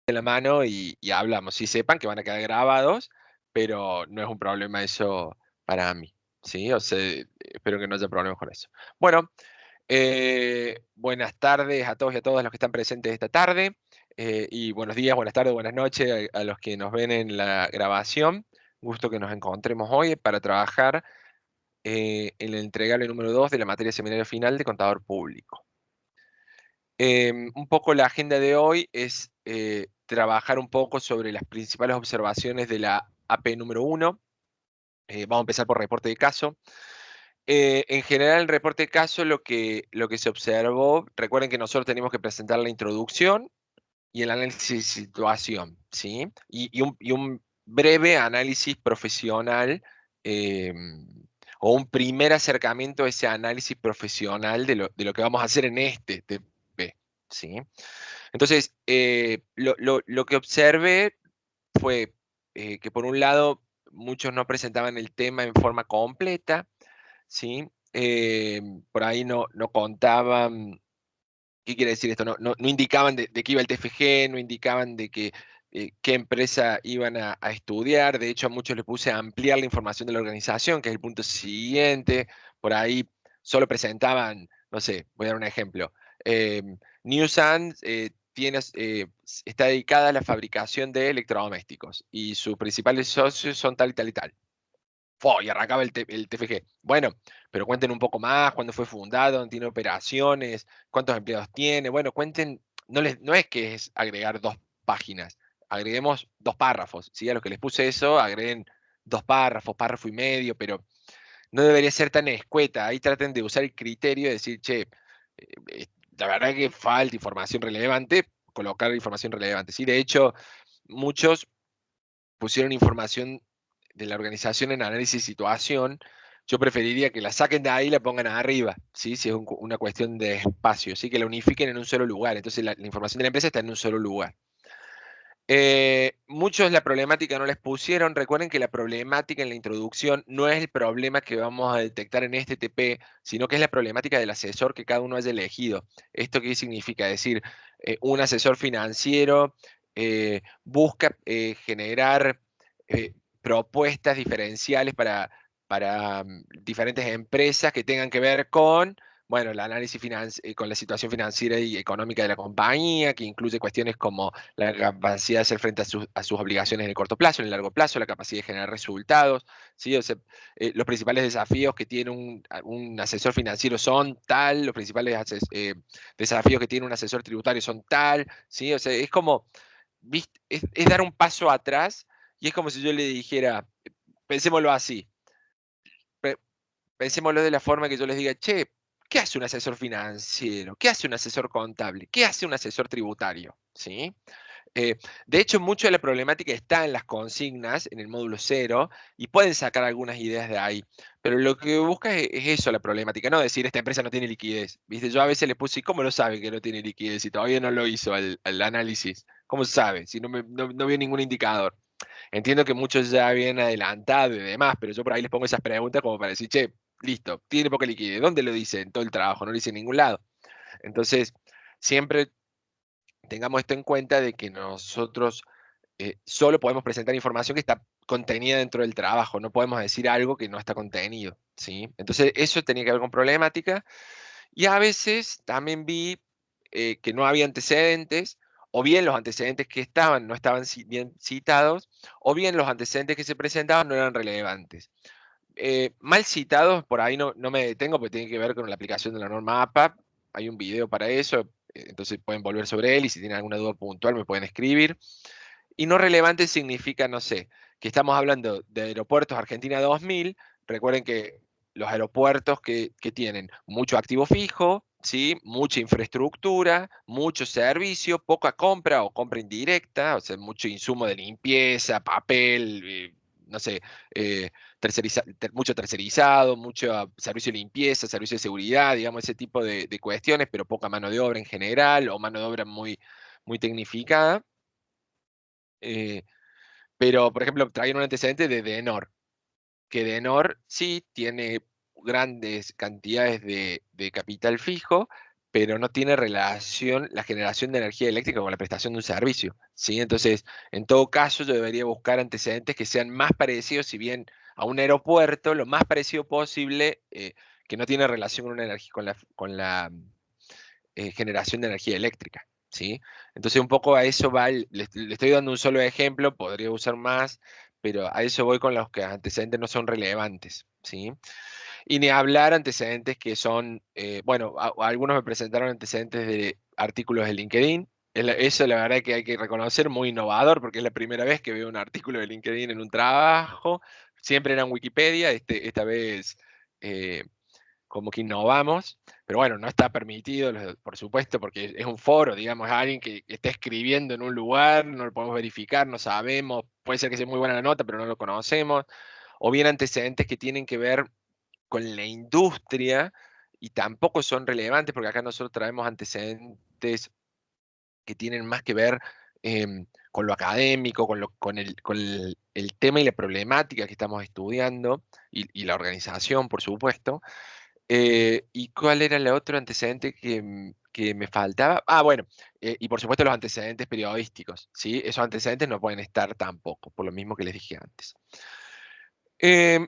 en la mano y hablamos. Sí, sepan que van a quedar grabados, pero no es un problema eso para mí, ¿sí? O sea, espero que no haya problemas con eso. Bueno, buenas tardes a todos y a todas los que están presentes esta tarde, y buenos días, buenas tardes, buenas noches a los que nos ven en la grabación. Gusto que nos encontremos hoy para trabajar en el entregable número 2 de la materia seminario final de contador público. Un poco la agenda de hoy es trabajar un poco sobre las principales observaciones de la AP número 1. Vamos a empezar por reporte de caso. En general, el reporte de caso, lo que se observó, recuerden que nosotros tenemos que presentar la introducción y el análisis de situación, ¿sí? Y un breve análisis profesional, o un primer acercamiento a ese análisis profesional de lo que vamos a hacer en este TP, ¿sí? Entonces, lo que observé fue que por un lado muchos no presentaban el tema en forma completa, ¿sí? Por ahí no contaban. ¿Qué quiere decir esto? No indicaban de qué iba el TFG, no indicaban de qué empresa iban a estudiar. De hecho, a muchos les puse a ampliar la información de la organización, que es el punto siguiente. Por ahí solo presentaban, no sé, voy a dar un ejemplo. Newsan está dedicada a la fabricación de electrodomésticos y sus principales socios son tal y tal y tal. Y arrancaba el TFG. Bueno, pero cuenten un poco más, cuándo fue fundado, dónde tiene operaciones, cuántos empleados tiene. Bueno, cuenten, no es que es agregar 2 páginas, agreguemos 2 párrafos. ¿Sí? A los que les puse eso, agreguen 2 párrafos, párrafo y medio, pero no debería ser tan escueta. Ahí traten de usar el criterio de decir, che, la verdad que falta información relevante, colocar información relevante. ¿Sí? De hecho, muchos pusieron información de la organización en análisis de situación. Yo preferiría que la saquen de ahí y la pongan arriba, ¿sí? Si es una cuestión de espacio, ¿sí? Que la unifiquen en un solo lugar. Entonces la información de la empresa está en un solo lugar. Muchos la problemática no les pusieron. Recuerden que la problemática en la introducción no es el problema que vamos a detectar en este TP, sino que es la problemática del asesor que cada uno haya elegido. ¿Esto qué significa? Es decir, un asesor financiero busca generar propuestas diferenciales para diferentes empresas que tengan que ver con, bueno, el análisis con la situación financiera y económica de la compañía, que incluye cuestiones como la capacidad de hacer frente a sus obligaciones en el corto plazo, en el largo plazo, la capacidad de generar resultados, ¿sí? O sea, los principales desafíos que tiene un asesor financiero son tal, los principales desafíos que tiene un asesor tributario son tal, ¿sí? O sea, es como, es dar un paso atrás y es como si yo le dijera, pensémoslo así, pe- pensémoslo de la forma que yo les diga, che, ¿qué hace un asesor financiero? ¿Qué hace un asesor contable? ¿Qué hace un asesor tributario? ¿Sí? Eh, de hecho, mucho de la problemática está en las consignas, en el módulo 0, y pueden sacar algunas ideas de ahí. Pero lo que busca es eso, la problemática, no decir esta empresa no tiene liquidez. ¿Viste? Yo a veces le puse, ¿y cómo lo sabe que no tiene liquidez si todavía no lo hizo al análisis? ¿Cómo sabe? Si no vio ningún indicador. Entiendo que muchos ya habían adelantado y demás, pero yo por ahí les pongo esas preguntas como para decir, che, listo, tiene poca liquidez. ¿Dónde lo dice en todo el trabajo? No lo dice en ningún lado. Entonces, siempre tengamos esto en cuenta de que nosotros solo podemos presentar información que está contenida dentro del trabajo, no podemos decir algo que no está contenido, ¿sí? Entonces, eso tenía que ver con problemática. Y a veces también vi que no había antecedentes, o bien los antecedentes que estaban no estaban bien citados, o bien los antecedentes que se presentaban no eran relevantes. Mal citados, por ahí no me detengo porque tiene que ver con la aplicación de la norma APA. Hay un video para eso, entonces pueden volver sobre él y si tienen alguna duda puntual me pueden escribir. Y no relevante significa, no sé, que estamos hablando de Aeropuertos Argentina 2000. Recuerden que los aeropuertos que tienen mucho activo fijo, ¿sí? Mucha infraestructura, mucho servicio, poca compra o compra indirecta, o sea, mucho insumo de limpieza, papel, no sé, eh, mucho tercerizado, mucho servicio de limpieza, servicio de seguridad, digamos, ese tipo de cuestiones, pero poca mano de obra en general o mano de obra muy tecnificada. Eh, pero, por ejemplo, traían un antecedente de Denor, que Denor sí tiene grandes cantidades de capital fijo, pero no tiene relación la generación de energía eléctrica con la prestación de un servicio, ¿sí? Entonces, en todo caso, yo debería buscar antecedentes que sean más parecidos, si bien a un aeropuerto, lo más parecido posible, que no tiene relación con una energía, con la generación de energía eléctrica, ¿sí? Entonces, un poco a eso va, le estoy dando un solo ejemplo, podría usar más, pero a eso voy con los que antecedentes no son relevantes, ¿sí? Y ni hablar antecedentes que son, bueno, algunos me presentaron antecedentes de artículos de LinkedIn. Eso la verdad que hay que reconocer, muy innovador, porque es la primera vez que veo un artículo de LinkedIn en un trabajo. Siempre era en Wikipedia, esta vez eh, como que innovamos, pero bueno, no está permitido, por supuesto, porque es un foro, digamos, alguien que está escribiendo en un lugar, no lo podemos verificar, no sabemos, puede ser que sea muy buena la nota, pero no lo conocemos, o bien antecedentes que tienen que ver con la industria y tampoco son relevantes porque acá nosotros traemos antecedentes que tienen más que ver con lo académico, con el tema y la problemática que estamos estudiando y la organización, por supuesto. ¿Y cuál era el otro antecedente que me faltaba? Ah, bueno, y por supuesto los antecedentes periodísticos, ¿sí? Esos antecedentes no pueden estar tampoco, por lo mismo que les dije antes.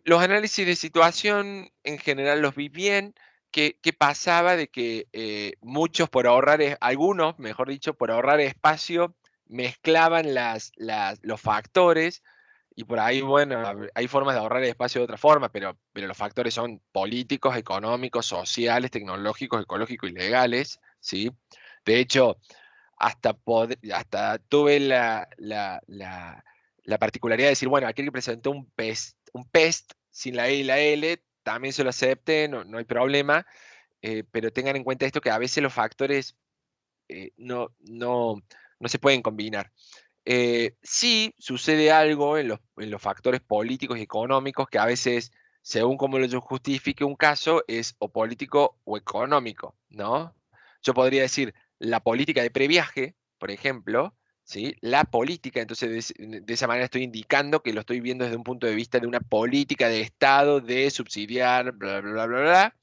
Los análisis de situación en general los vi bien. ¿Qué pasaba? De que muchos por ahorrar, algunos, mejor dicho, por ahorrar espacio, mezclaban los factores y por ahí, bueno, hay formas de ahorrar espacio de otra forma, pero los factores son políticos, económicos, sociales, tecnológicos, ecológicos y legales, ¿sí? De hecho, hasta tuve la particularidad de decir, bueno, aquel que presentó un PEST sin la E y la L, también se lo acepte, no hay problema, pero tengan en cuenta esto que a veces los factores no se pueden combinar. Sí sucede algo en los factores políticos y económicos que a veces, según como yo justifique un caso, es o político o económico, ¿no? Yo podría decir la política de previaje, por ejemplo, ¿sí? La política, entonces de esa manera estoy indicando que lo estoy viendo desde un punto de vista de una política de Estado de subsidiar, bla, bla, bla, bla, bla.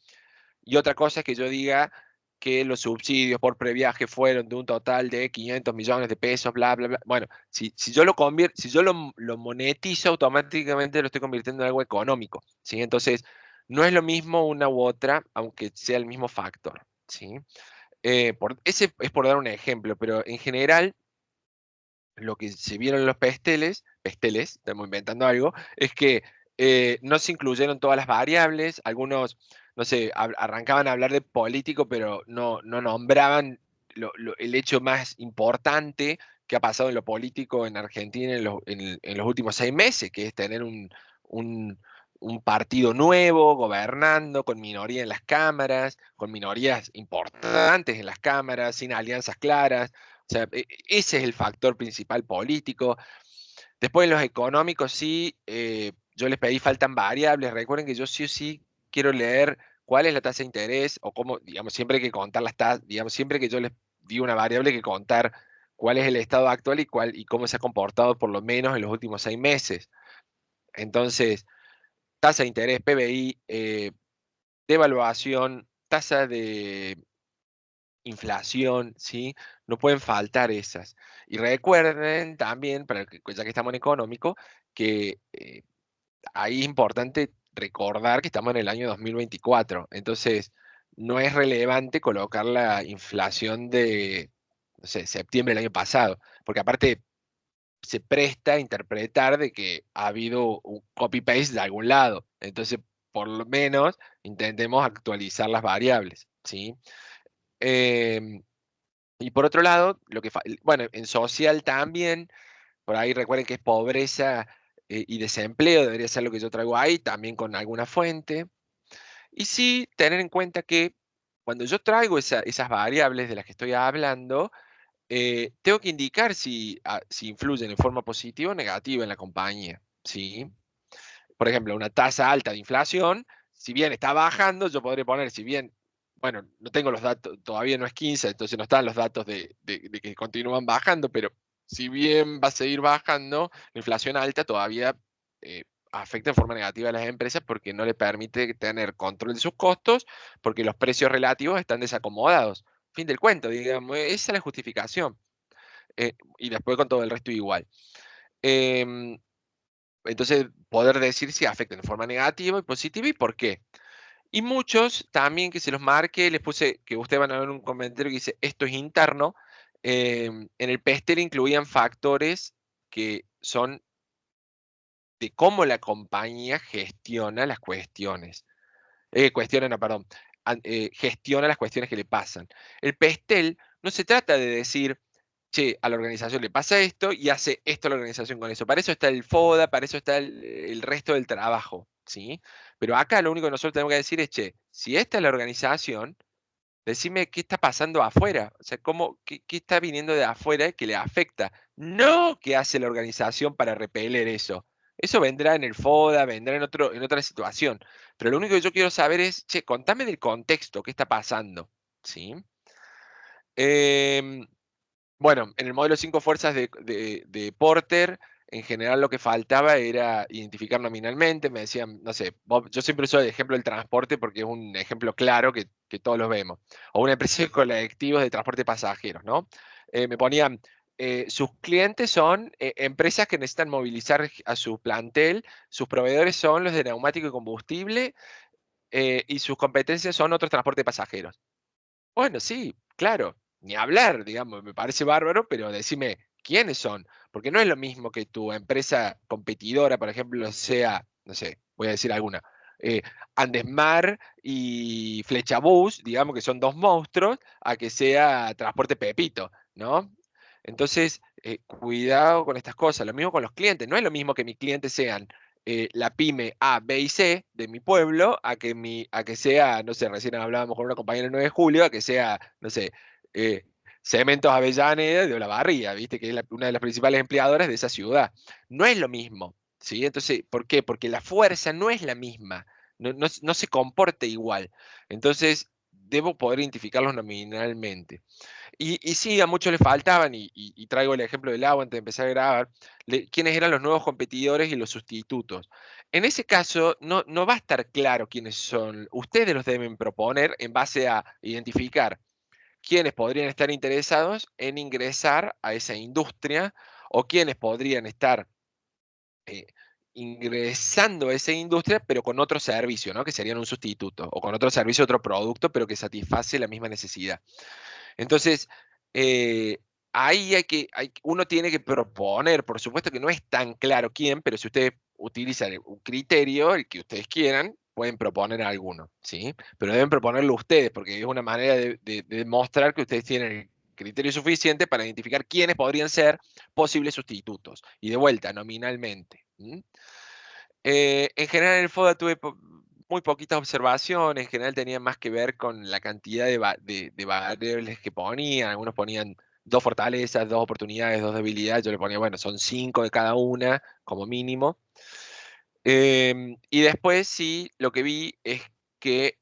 Y otra cosa es que yo diga que los subsidios por previaje fueron de un total de 500 millones de pesos, bla, bla, bla. Bueno, si yo lo convierto, si yo lo monetizo, automáticamente lo estoy convirtiendo en algo económico, ¿sí? Entonces, no es lo mismo una u otra, aunque sea el mismo factor, ¿sí? Ese es por dar un ejemplo, pero en general, lo que se vieron en los pesteles, estamos inventando algo, es que no se incluyeron todas las variables, algunos, no sé, arrancaban a hablar de político, pero no nombraban el hecho más importante que ha pasado en lo político en Argentina en los últimos 6 meses, que es tener un- un partido nuevo gobernando, con minoría en las cámaras, con minorías importantes en las cámaras, sin alianzas claras. O sea, ese es el factor principal político. Después, en los económicos, sí, yo les pedí, faltan variables. Recuerden que yo sí o sí quiero leer cuál es la tasa de interés o cómo, digamos, siempre hay que contar las tasas, digamos, siempre que yo les digo una variable, hay que contar cuál es el estado actual y cómo se ha comportado por lo menos en los últimos 6 meses. Entonces, tasa de interés, PBI, devaluación, tasa de inflación, ¿sí? No pueden faltar esas. Y recuerden también, ya que estamos en económico, que ahí es importante recordar que estamos en el año 2024. Entonces, no es relevante colocar la inflación de, no sé, septiembre del año pasado, porque aparte se presta a interpretar de que ha habido un copy-paste de algún lado. Entonces, por lo menos, intentemos actualizar las variables, ¿sí? Em, y por otro lado, bueno, en social también, por ahí recuerden que es pobreza y desempleo, debería ser lo que yo traigo ahí, también con alguna fuente. Y sí, tener en cuenta que cuando yo traigo esas variables de las que estoy hablando, tengo que indicar si influyen en forma positiva o negativa en la compañía, ¿sí? Por ejemplo, una tasa alta de inflación, si bien está bajando, yo podría poner, si bien, bueno, no tengo los datos, todavía no es 15, entonces no están los datos de que continúan bajando, pero si bien va a seguir bajando, la inflación alta todavía eh, afecta en forma negativa a las empresas porque no le permite tener control de sus costos, porque los precios relativos están desacomodados. fin del cuento, digamos, esa es la justificación. Y después con todo el resto igual. Em, entonces, poder decir si afectan de forma negativa y positiva y por qué. Y muchos también que se los marque, les puse que ustedes van a ver un comentario que dice esto es interno. En el PESTEL incluían factores que son de cómo la compañía gestiona las cuestiones. Cuestiona, no, perdón, gestiona las cuestiones que le pasan. El PESTEL no se trata de decir, che, a la organización le pasa esto y hace esto la organización con eso. Para eso está el FODA, para eso está el resto del trabajo, ¿sí? Pero acá lo único que nosotros tenemos que decir es, che, si esta es la organización, decime qué está pasando afuera, o sea, qué está viniendo de afuera que le afecta. No qué hace la organización para repeler eso. Eso vendrá en el FODA, vendrá en otra situación. Pero lo único que yo quiero saber es, che, contame del contexto, qué está pasando, ¿sí? Em, bueno, en el modelo 5 fuerzas de Porter, en general lo que faltaba era identificar nominalmente. Me decían, no sé, yo siempre uso el ejemplo del transporte porque es un ejemplo claro que todos los vemos. O una empresa de colectivos de transporte de pasajeros, ¿no? Me ponían, sus clientes son empresas que necesitan movilizar a su plantel, sus proveedores son los de neumático y combustible, y sus competencias son otros transportes de pasajeros. Bueno, sí, claro, ni hablar, digamos, me parece bárbaro, pero decime, ¿quiénes son? Porque no es lo mismo que tu empresa competidora, por ejemplo, sea, no sé, voy a decir alguna, eh, Andesmar y Flechabús, digamos que son dos monstruos, a que sea Transporte Pepito, ¿no? Entonces, cuidado con estas cosas. Lo mismo con los clientes. No es lo mismo que mis clientes sean la pyme A, B y C de mi pueblo a que sea, no sé, recién hablábamos con una compañera el 9 de julio, a que sea, no sé, eh, Cementos Avellaneda de Olavarría, ¿viste? Que es una de las principales empleadoras de esa ciudad. No es lo mismo, ¿sí? Entonces, ¿por qué? Porque la fuerza no es la misma, no se comporta igual. Entonces, debo poder identificarlos nominalmente. Y sí, a muchos les faltaban, y traigo el ejemplo del agua antes de empezar a grabar, quiénes eran los nuevos competidores y los sustitutos. En ese caso, no va a estar claro quiénes son. Ustedes los deben proponer en base a identificar quiénes podrían estar interesados en ingresar a esa industria o quiénes podrían estar eh, ingresando a esa industria, pero con otro servicio, ¿no? Que serían un sustituto, o con otro servicio, otro producto, pero que satisface la misma necesidad. Entonces, eh, ahí uno tiene que proponer, por supuesto que no es tan claro quién, pero si ustedes utilizan un criterio, el que ustedes quieran, pueden proponer alguno, ¿sí? Pero deben proponerlo ustedes, porque es una manera de demostrar que ustedes tienen el criterio suficiente para identificar quiénes podrían ser posibles sustitutos. Y de vuelta, nominalmente. ¿M? En general, en el FODA tuve muy poquitas observaciones, en general tenía más que ver con la cantidad de variables que ponían. Algunos ponían 2 fortalezas, 2 oportunidades, 2 debilidades. Yo le ponía, bueno, son 5 de cada una, como mínimo. Y después sí, lo que vi es que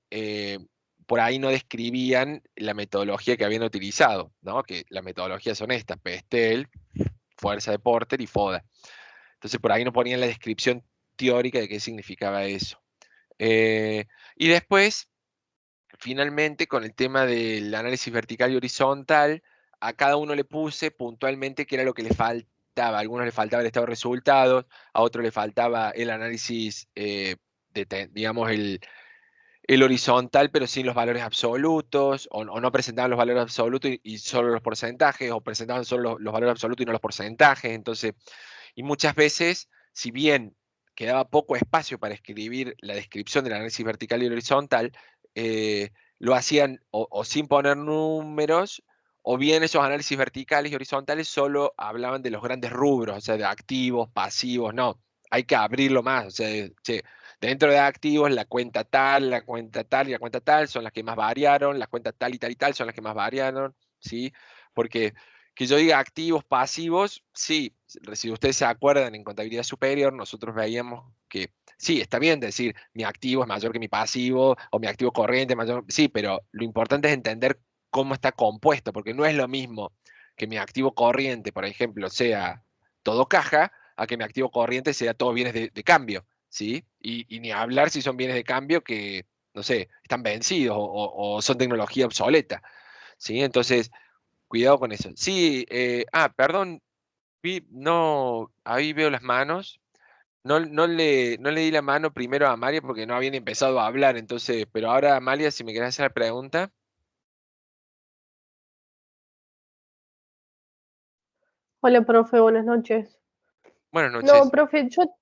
por ahí no describían la metodología que habían utilizado, ¿no? Que las metodologías son estas: PESTEL, Fuerza de Porter y FODA. Entonces por ahí no ponían la descripción teórica de qué significaba eso. Y después, finalmente, con el tema del análisis vertical y horizontal, a cada uno le puse puntualmente qué era lo que le faltaba. A algunos le faltaba el estado de resultados, a otros le faltaba el análisis, digamos, el horizontal, pero sin los valores absolutos, o no presentaban los valores absolutos y solo los porcentajes, o presentaban solo los valores absolutos y no los porcentajes. Entonces, y muchas veces, si bien quedaba poco espacio para escribir la descripción del análisis vertical y horizontal, lo hacían o sin poner números, o bien esos análisis verticales y horizontales solo hablaban de los grandes rubros, o sea, de activos, pasivos. No, hay que abrirlo más. O sea, che, dentro de activos, la cuenta tal, la cuenta tal y la cuenta tal son las que más variaron, las cuentas tal y tal y tal son las que más variaron, ¿sí? Porque que yo diga activos, pasivos, sí, si ustedes se acuerdan, en contabilidad superior nosotros veíamos que sí, está bien decir mi activo es mayor que mi pasivo o mi activo corriente es mayor, sí, pero lo importante es entender cómo está compuesto, porque no es lo mismo que mi activo corriente, por ejemplo, sea todo caja, a que mi activo corriente sea todo bienes de cambio, ¿sí? Y ni hablar si son bienes de cambio que, no sé, están vencidos o son tecnología obsoleta. ¿sí? Entonces, cuidado con eso. Sí, perdón, no, ahí veo las manos. No le di la mano primero a Amalia porque no habían empezado a hablar, entonces, pero ahora, Amalia, si me querés hacer la pregunta. Hola, profe, buenas noches. Buenas No, noches. profe, yo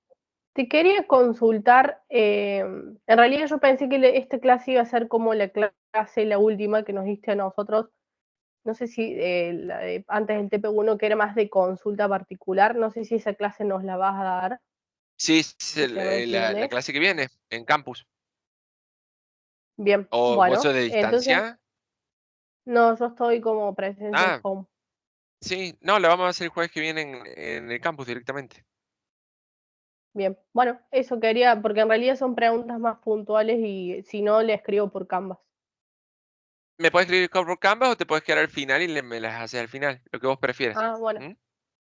te quería consultar. En realidad yo pensé que esta clase iba a ser como la clase, la última que nos diste a nosotros. No sé si antes del TP1, que era más de consulta particular, no sé si esa clase nos la vas a dar Sí, es la semana que la viene. clase que viene, en campus. Bien, ¿O vos sos bueno, de entonces, distancia? no, yo estoy como presencial Ah, home. sí, no, la vamos a hacer el jueves que viene en el campus directamente. Bien, bueno, eso quería, porque en realidad son preguntas más puntuales y si no, le escribo por Canvas. Me puedes escribir por Canvas o te puedes quedar al final y me las haces al final, lo que vos prefieras. Ah, bueno, ¿Mm?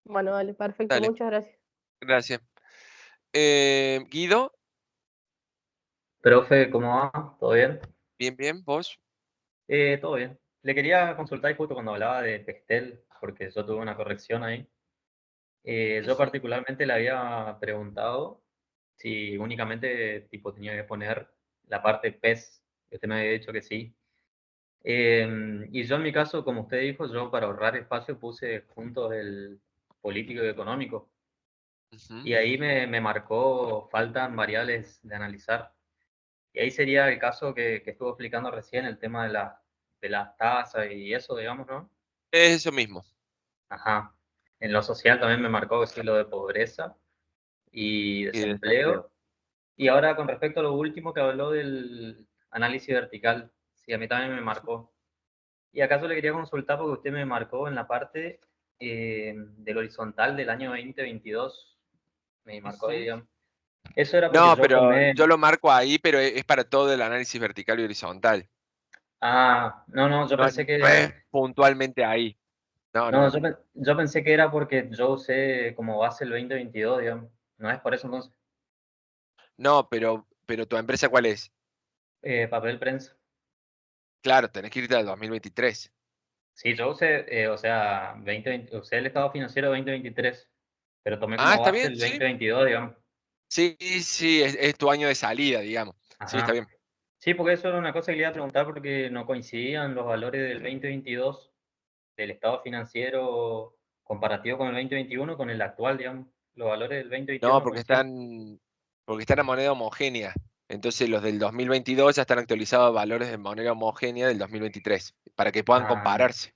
bueno, dale, perfecto, Dale, muchas gracias. gracias. Guido, Profe, ¿cómo va? ¿Todo bien? bien, bien, vos. Todo bien. Le quería consultar justo cuando hablaba de Pestel, porque yo tuve una corrección ahí. Yo Ujú, particularmente le había preguntado si únicamente tipo tenía que poner la parte PES, que usted me había dicho que sí. Y yo en mi caso, como usted dijo, yo para ahorrar espacio puse juntos el político y económico. ujú. Y ahí me marcó, faltan variables de analizar. Y ahí sería el caso que estuvo explicando recién, el tema de las tasas y eso, digamos, ¿no? Eso mismo. Ajá. En lo social también me marcó que sí, lo de pobreza y Y desempleo. desempleo. Y ahora con respecto a lo último que habló del análisis vertical, sí, a mí también me marcó. Y acaso le quería consultar porque usted me marcó en la parte del horizontal del año 2022, me marcó ahí, Ujú. digamos. Eso era porque No, yo pero tomé... yo lo marco ahí, pero es para todo el análisis vertical y horizontal. Ah, no, no, yo No, pensé no que... es puntualmente ahí. No, No, no. yo pensé que era porque yo usé como base el 2022, digamos. No es por eso entonces. No, pero ¿tu empresa cuál es? Papel prensa. Claro, tenés que irte al 2023. Sí, yo usé, o sea, usé el estado financiero 2023, pero tomé Ah, como está base bien, el sí. 2022, digamos. Sí, sí, es tu año de salida, digamos. Sí, está Ajá. bien. Sí, porque eso era una cosa que le iba a preguntar porque no coincidían los valores del 2022 del estado financiero comparativo con el 2021 con el actual, digamos. Los valores del 2022 No, no coinciden. porque están a moneda homogénea. Entonces los del 2022 ya están actualizados a valores de moneda homogénea del 2023, para que puedan Ah, compararse.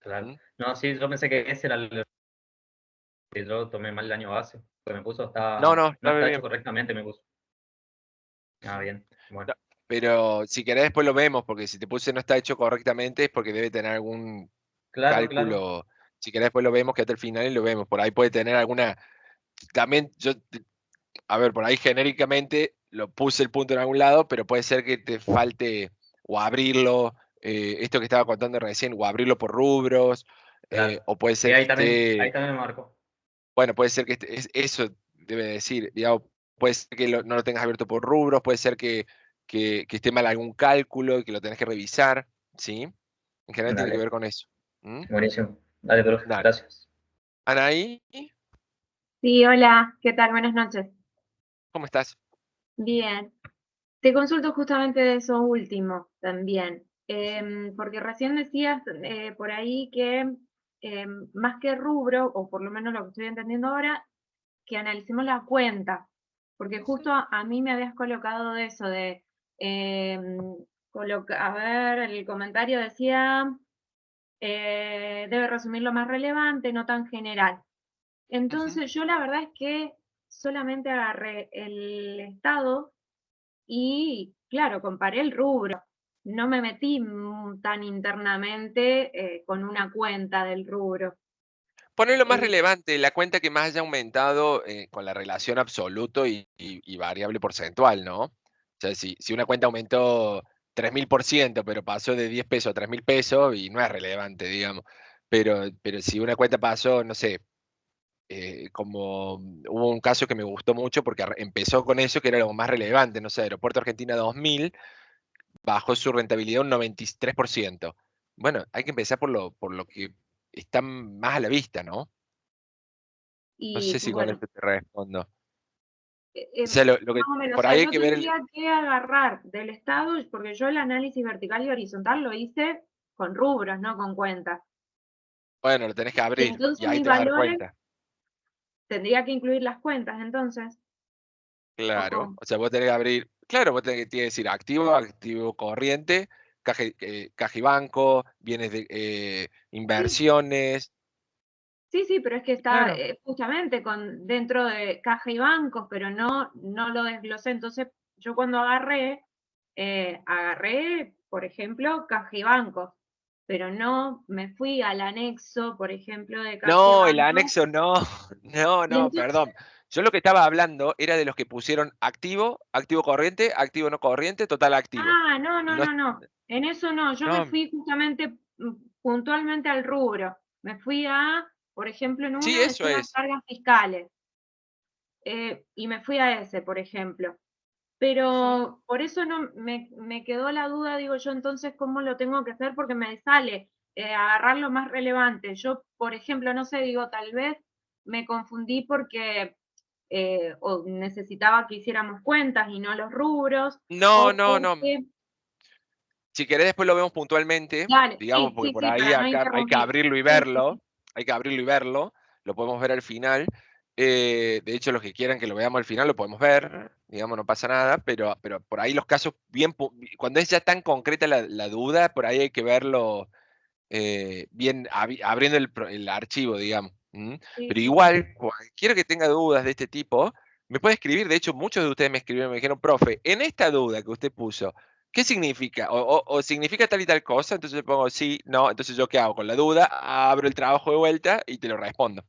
claro. ¿Mm? No, sí, yo pensé que ese era el que yo tomé mal el año base. Lo que me puso No, está, no, no está está hecho bien. correctamente, me puso. Ah, bien. Bueno. No, pero si querés después lo vemos, porque si te puse no está hecho correctamente es porque debe tener algún Claro, claro. cálculo. Si querés después lo vemos, quédate al final y lo vemos. Por ahí puede tener alguna. También a ver, por ahí genéricamente lo puse el punto en algún lado, pero puede ser que te falte o abrirlo, esto que estaba contando recién, o abrirlo por rubros, Claro. o puede Sí, ser que ahí esté, también me marcó. bueno, puede ser que eso debe decir, digamos, puede ser que no lo tengas abierto por rubros, puede ser que esté mal algún cálculo y que lo tenés que revisar, ¿sí? En general tiene que Dale. ver con eso. ¿Mm? Buenísimo. Dale, profe. Dale. Gracias. Anaí, Sí, hola, ¿qué tal? Buenas noches. ¿cómo estás? Bien, te consulto justamente de eso último también, Ujú, porque recién decías por ahí que más que rubro, o por lo menos lo que estoy entendiendo ahora, que analicemos la cuenta, porque ujú, justo a mí me habías colocado de eso, de, a ver, el comentario decía, debe resumir lo más relevante, no tan general. ujú. Entonces yo la verdad es que solamente agarré el estado y, claro, comparé el rubro. No me metí tan internamente con una cuenta del rubro. Poner lo más En- relevante, la cuenta que más haya aumentado con la relación absoluto y variable porcentual, ¿no? O sea, si una cuenta aumentó 3000%, pero pasó de 10 pesos a 3000 pesos, y no es relevante, digamos. Pero si una cuenta pasó, no sé, como hubo un caso que me gustó mucho porque empezó con eso, que era lo más relevante, no sé, Aeropuerto Argentina 2000 bajó su rentabilidad un 93%. bueno, hay que empezar por lo que está más a la vista, ¿no? No sé Y si con bueno, esto te respondo. O eh, sea, lo que más o menos, o por sea, ahí hay yo que ver el... tendría que agarrar del estado, porque yo el análisis vertical y horizontal lo hice con rubros, no con cuentas. Bueno, lo tenés que Y abrir y entonces ahí mis te vas a dar valores cuenta. tendría que incluir las cuentas, entonces. ¿O Claro, cómo? o sea, vos tenés que abrir, claro, vos tenés que decir activo, activo corriente, caja y banco, bienes de Sí, inversiones. sí, pero es que está Claro. justamente dentro de caja y bancos, pero no lo desglosé. Entonces, yo cuando agarré, por ejemplo, caja y bancos, pero no me fui al anexo, por ejemplo, de caja y No, el bancos. anexo no, Y no, entonces, perdón. Yo lo que estaba hablando era de los que pusieron activo, activo corriente, activo no corriente, total activo. Y no, no. En eso no, yo me no, fui justamente puntualmente al rubro. Me fui por ejemplo, en sí, uno eso decía es. cargas fiscales, y me fui a ese, por ejemplo. Pero por eso no me quedó la duda, digo yo, entonces, ¿cómo lo tengo que hacer? Porque me sale agarrar lo más relevante. Yo, por ejemplo, no sé, digo, tal vez me confundí porque o necesitaba que hiciéramos cuentas y no los rubros, No, o no, no. porque, Si querés después lo vemos puntualmente, dale, digamos, porque por sí, ahí para no acá hay que interrumpir. abrirlo y Sí. verlo, hay que abrirlo y verlo, lo podemos ver al final. De hecho, los que quieran que lo veamos al final lo podemos ver, digamos, no pasa nada, pero por ahí los casos bien, cuando es ya tan concreta la duda, por ahí hay que verlo bien abriendo el archivo, digamos. Pero Sí. igual, cualquiera que tenga dudas de este tipo, me puede escribir. De hecho, muchos de ustedes me escribieron, me dijeron, profe, en esta duda que usted puso, ¿qué significa? O significa tal y tal cosa, entonces le pongo sí, no, entonces yo qué hago con la duda, abro el trabajo de vuelta y te lo respondo.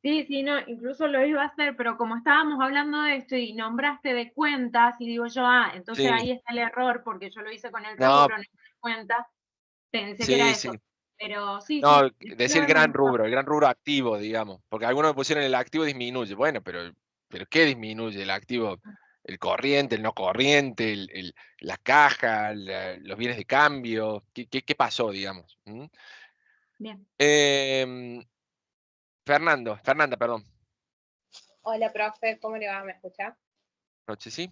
Sí, no, incluso lo iba a hacer, pero como estábamos hablando de esto y nombraste de cuentas, y digo yo, entonces Sí, ahí está el error, porque yo lo hice con el no, rubro, no con las cuentas, pensé que era sí, eso. sí. Pero No, sí, después de decir haberlo anotado. el gran rubro activo, digamos, porque algunos me pusieron el activo disminuye. Bueno, pero ¿qué disminuye? El activo, el corriente, el no corriente, la caja, los bienes de cambio, ¿qué pasó, digamos? Bien. Em, Fernanda, perdón. Hola, profe, ¿cómo le va? ¿Me escucha? Noche, ¿sí?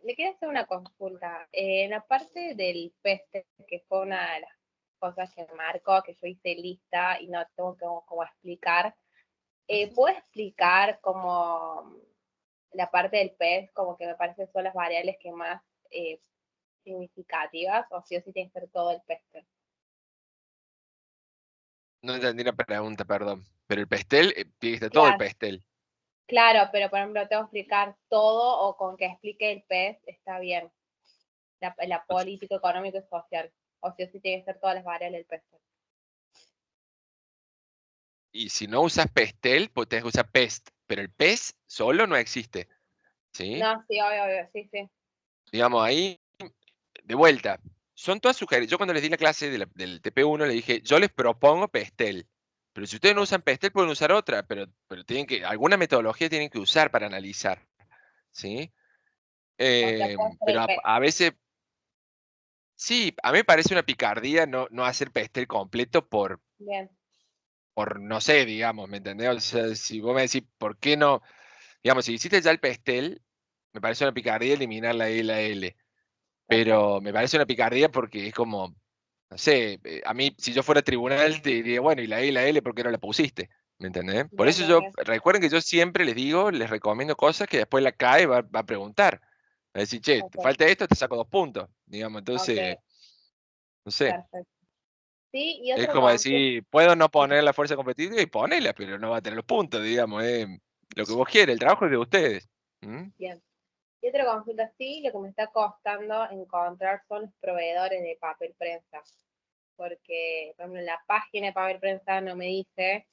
Le quería hacer una consulta. En la parte del PESTE, que fue una de las cosas que marcó, que yo hice lista y no tengo que como explicar, ¿puedo explicar como la parte del PES, como que me parece que son las variables que más significativas, o sí tiene que ser todo el PESTE? No entendí la pregunta, perdón. Pero el pestel, tiene que estar todo el Claro, pestel. claro, pero por ejemplo, tengo que explicar todo o con que explique el PES está bien. La O s- político, económico y social. O sí tiene que ser todas las variables del PESTE. Y si no usas pestel, pues tenés que usar pest. Pero el pez solo no existe. ¿Sí? No, sí, obvio, sí, sí. Digamos, ahí de vuelta, son todas sugerencias. Yo cuando les di la clase del TP1 le dije, yo les propongo Pestel. Pero si ustedes no usan Pestel, pueden usar otra, pero alguna metodología tienen que usar para analizar. ¿Sí? O sea, puede ser Pero el PES. a veces, sí, a mí me parece una picardía no hacer Pestel completo Bien, no sé, digamos, ¿me entendés? O sea, si vos me decís, ¿por qué no? Digamos, si hiciste ya el Pestel, me parece una picardía eliminar la E y la L. perfecto. Pero me parece una picardía porque es como, no sé, a mí si yo fuera tribunal te diría, bueno, y la E y la L, ¿por qué no la pusiste? ¿Me entendés? Por Bien, eso bien, yo, bien. recuerden que yo siempre les digo, les recomiendo cosas que después la CAE va a preguntar. Va a decir, che, te Ok, falta esto, te saco 2 puntos. Digamos, ok, entonces, no sé. perfecto. Sí, y Es otro como concepto. decir, puedo no poner la fuerza competitiva y ponela, pero no va a tener los puntos, digamos, lo que vos quieras, el trabajo es de ustedes. Bien. Y otra consulta, sí, lo que me está costando encontrar son los proveedores de papel prensa. Porque, por ejemplo, en la página de papel prensa no me dice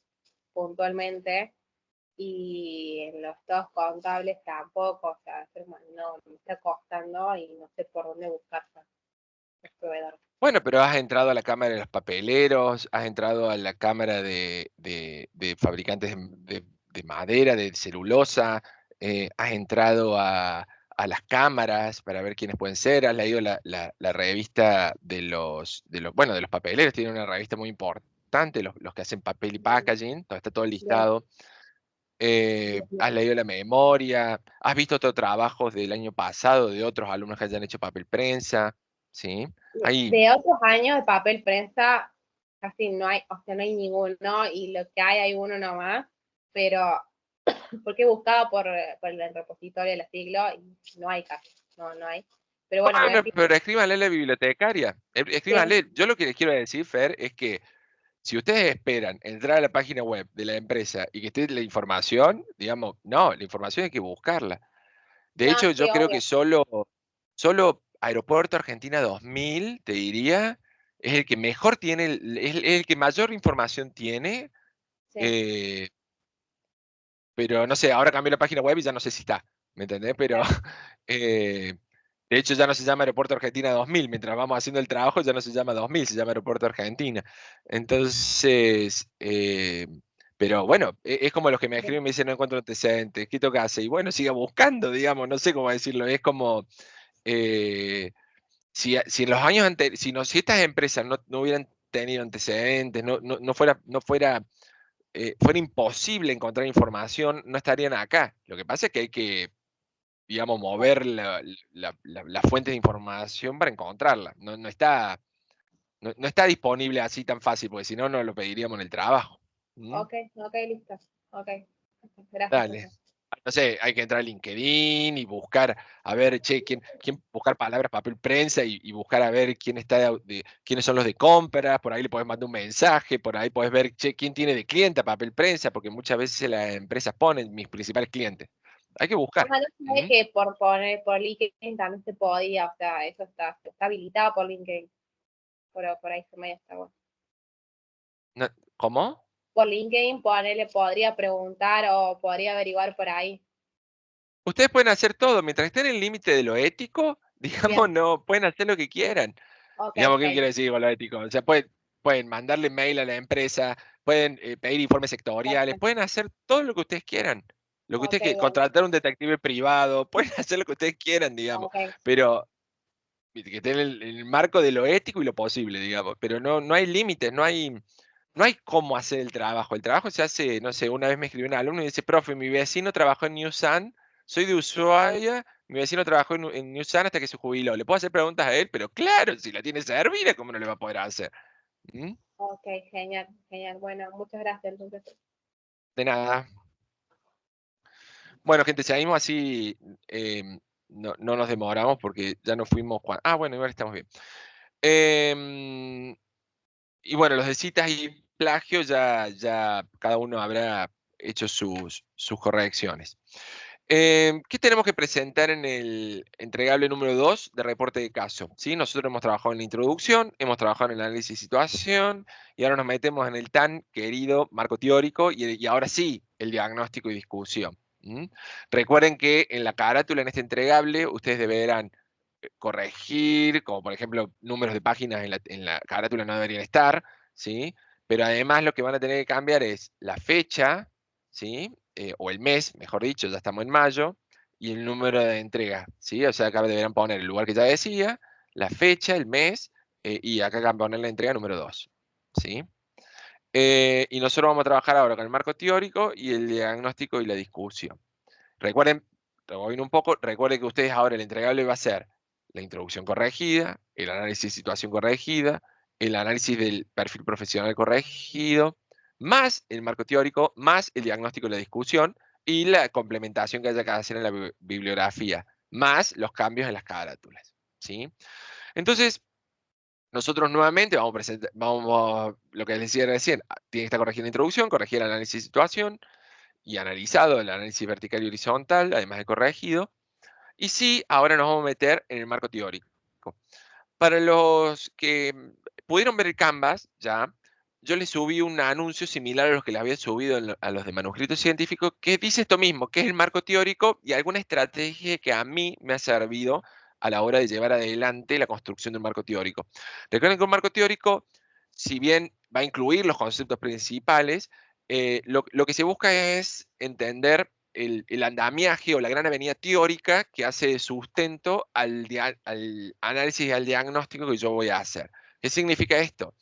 puntualmente y en los estados contables tampoco, o sea, no, me está costando y no sé por dónde buscar los proveedores. Bueno, pero has entrado a la cámara de los papeleros, has entrado a la cámara de fabricantes de madera, de celulosa, has entrado a las cámaras para ver quiénes pueden ser. Has leído la revista bueno, de los papeleros, tiene una revista muy importante, los que hacen papel y packaging, donde está todo listado. Has leído la memoria, has visto otros trabajos del año pasado de otros alumnos que hayan hecho papel prensa, ¿sí? Ahí, De otros años de papel prensa casi no hay, o sea, no hay ninguno, y lo que hay uno nomás, pero porque he buscado por el repositorio del siglo y no hay casi, no hay. Pero bueno, me voy a fijar. pero escríbanle a la bibliotecaria, escríbanle. Yo lo que les quiero decir, Fer, es que si ustedes esperan entrar a la página web de la empresa y que esté la información, digamos, no, la información hay que buscarla. De No, hecho, sí, yo creo obvio. que solo Aeropuerto Argentina 2000, te diría, es el que mejor tiene, es el que mayor información tiene, Sí. pero no sé, ahora cambió la página web y ya no sé si está, ¿me entendés? Pero, de hecho, ya no se llama Aeropuerto Argentina 2000, mientras vamos haciendo el trabajo ya no se llama 2000, se llama Aeropuerto Argentina. Entonces, pero bueno, es como los que me escriben y me dicen no encuentro antecedentes, ¿qué toca hacer? Y bueno, siga buscando, digamos, no sé cómo decirlo, es como, si en los años anteriores, si estas empresas no hubieran tenido antecedentes, fuera imposible encontrar información, no estarían acá. Lo que pasa es que hay que, digamos, mover las fuentes de información para encontrarla. No está disponible así tan fácil, porque si no, no lo pediríamos en el trabajo. ¿Mm? Ok, listo. Ok, gracias. Dale. No sé, hay que entrar a LinkedIn y buscar, a ver, che, buscar palabras, papel prensa y buscar a ver quién está quiénes son los de compras, por ahí le podés mandar un mensaje, por ahí podés ver, che, quién tiene de cliente a papel prensa, porque muchas veces las empresas ponen mis principales clientes. Hay que buscar. No sabía que por poner por LinkedIn también se podía, o sea, eso está habilitado por LinkedIn. Por ahí se me está bueno. ¿Cómo? Por LinkedIn le podría preguntar o podría averiguar por ahí. Ustedes pueden hacer todo, mientras estén en el límite de lo ético, digamos, Bien. no, pueden hacer lo que quieran. Ok, Digamos, ¿qué genial. quiero decir con lo ético? O sea, pueden mandarle mail a la empresa, pueden pedir informes sectoriales, pueden hacer todo lo que ustedes quieran. Lo que Ok, ustedes quieran, bueno. contratar un detective privado, pueden hacer lo que ustedes quieran, digamos. Ok. Pero que estén en el marco de lo ético y lo posible, digamos. Pero no hay límites, no hay cómo hacer el trabajo. El trabajo se hace, no sé, una vez me escribió un alumno y dice, profe, mi vecino trabajó en Newsan, soy de Ushuaia, mi vecino trabajó en Newsan hasta que se jubiló. ¿Le puedo hacer preguntas a él? Pero claro, si la tiene servida, ¿cómo no le va a poder hacer? ¿Mm? Ok, genial. Bueno, muchas gracias entonces. De nada. Bueno, gente, seguimos así, no nos demoramos porque ya nos fuimos. Bueno, igual estamos bien. Y bueno, los de citas y plagio ya cada uno habrá hecho sus correcciones. ¿Qué tenemos que presentar en el entregable número 2 de reporte de caso? ¿Sí? Nosotros hemos trabajado en la introducción, hemos trabajado en el análisis de situación y ahora nos metemos en el tan querido marco teórico y ahora sí, el diagnóstico y discusión. Recuerden que en la carátula, en este entregable, ustedes deberán corregir, como por ejemplo números de páginas en la carátula no deberían estar, ¿sí? Pero además lo que van a tener que cambiar es la fecha, ¿sí? O el mes, mejor dicho, ya estamos en mayo, y el número de entrega, ¿sí? O sea, acá deberán poner el lugar que ya decía, la fecha, el mes, y acá van a poner la entrega número 2, ¿sí? Y nosotros vamos a trabajar ahora con el marco teórico y el diagnóstico y la discusión. Recuerden, rebobino un poco, recuerden que ustedes ahora el entregable va a ser la introducción corregida, el análisis de situación corregida, el análisis del perfil profesional corregido, más el marco teórico, más el diagnóstico y la discusión, y la complementación que haya que hacer en la bibliografía, más los cambios en las carátulas, ¿sí? Entonces, nosotros nuevamente vamos a presentar, lo que les decía recién, tiene que estar corregida la introducción, corregir el análisis de situación, y analizado el análisis vertical y horizontal, además de corregido. Y sí, ahora nos vamos a meter en el marco teórico. Para los que pudieron ver el Canvas, ya, yo les subí un anuncio similar a los que les había subido a los de manuscritos científicos, que dice esto mismo, que es el marco teórico y alguna estrategia que a mí me ha servido a la hora de llevar adelante la construcción de un marco teórico. Recuerden que un marco teórico, si bien va a incluir los conceptos principales, lo que se busca es entender el andamiaje o la gran avenida teórica que hace de sustento al análisis y al diagnóstico que yo voy a hacer. ¿Qué significa esto?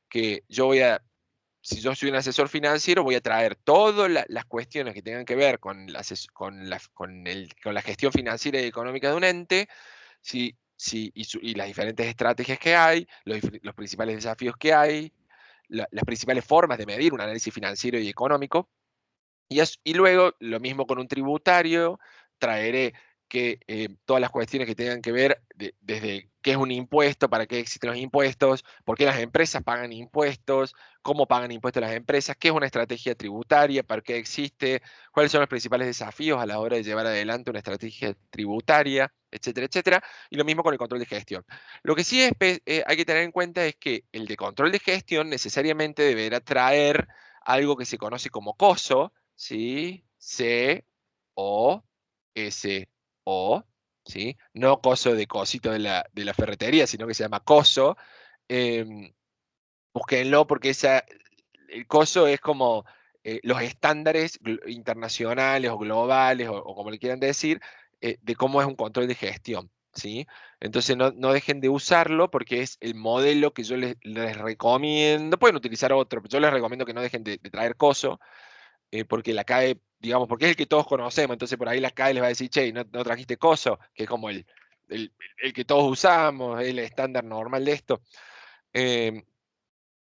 Que yo voy a, si yo soy un asesor financiero, voy a traer todas las cuestiones que tengan que ver con la gestión financiera y económica de un ente, y las diferentes estrategias que hay, los principales desafíos que hay, las principales formas de medir un análisis financiero y económico. Y luego, lo mismo con un tributario, traeré todas las cuestiones que tengan que ver desde qué es un impuesto, para qué existen los impuestos, por qué las empresas pagan impuestos, cómo pagan impuestos las empresas, qué es una estrategia tributaria, para qué existe, cuáles son los principales desafíos a la hora de llevar adelante una estrategia tributaria, etcétera, etcétera. Y lo mismo con el control de gestión. Lo que sí hay que tener en cuenta es que el de control de gestión necesariamente deberá traer algo que se conoce como COSO, ¿sí? COSO, ¿sí? No coso de cosito de la ferretería, sino que se llama coso. Búsquenlo porque el coso es como los estándares internacionales o globales, o como le quieran decir, de cómo es un control de gestión, ¿sí? Entonces no dejen de usarlo porque es el modelo que yo les recomiendo. Pueden utilizar otro, pero yo les recomiendo que no dejen de traer coso, porque la CAE, digamos, porque es el que todos conocemos, entonces por ahí la CAE les va a decir, che, no trajiste coso, que es como el que todos usamos, el estándar normal de esto.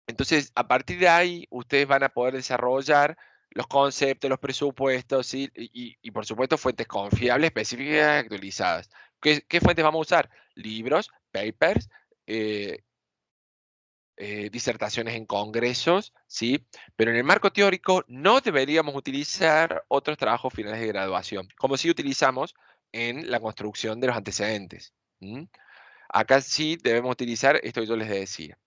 Entonces, a partir de ahí, ustedes van a poder desarrollar los conceptos, los presupuestos, ¿sí? Y por supuesto, fuentes confiables, específicas y actualizadas. ¿Qué fuentes vamos a usar? Libros, papers, disertaciones en congresos, ¿sí? Pero en el marco teórico no deberíamos utilizar otros trabajos finales de graduación, como si utilizamos en la construcción de los antecedentes. Acá sí debemos utilizar esto que yo les decía.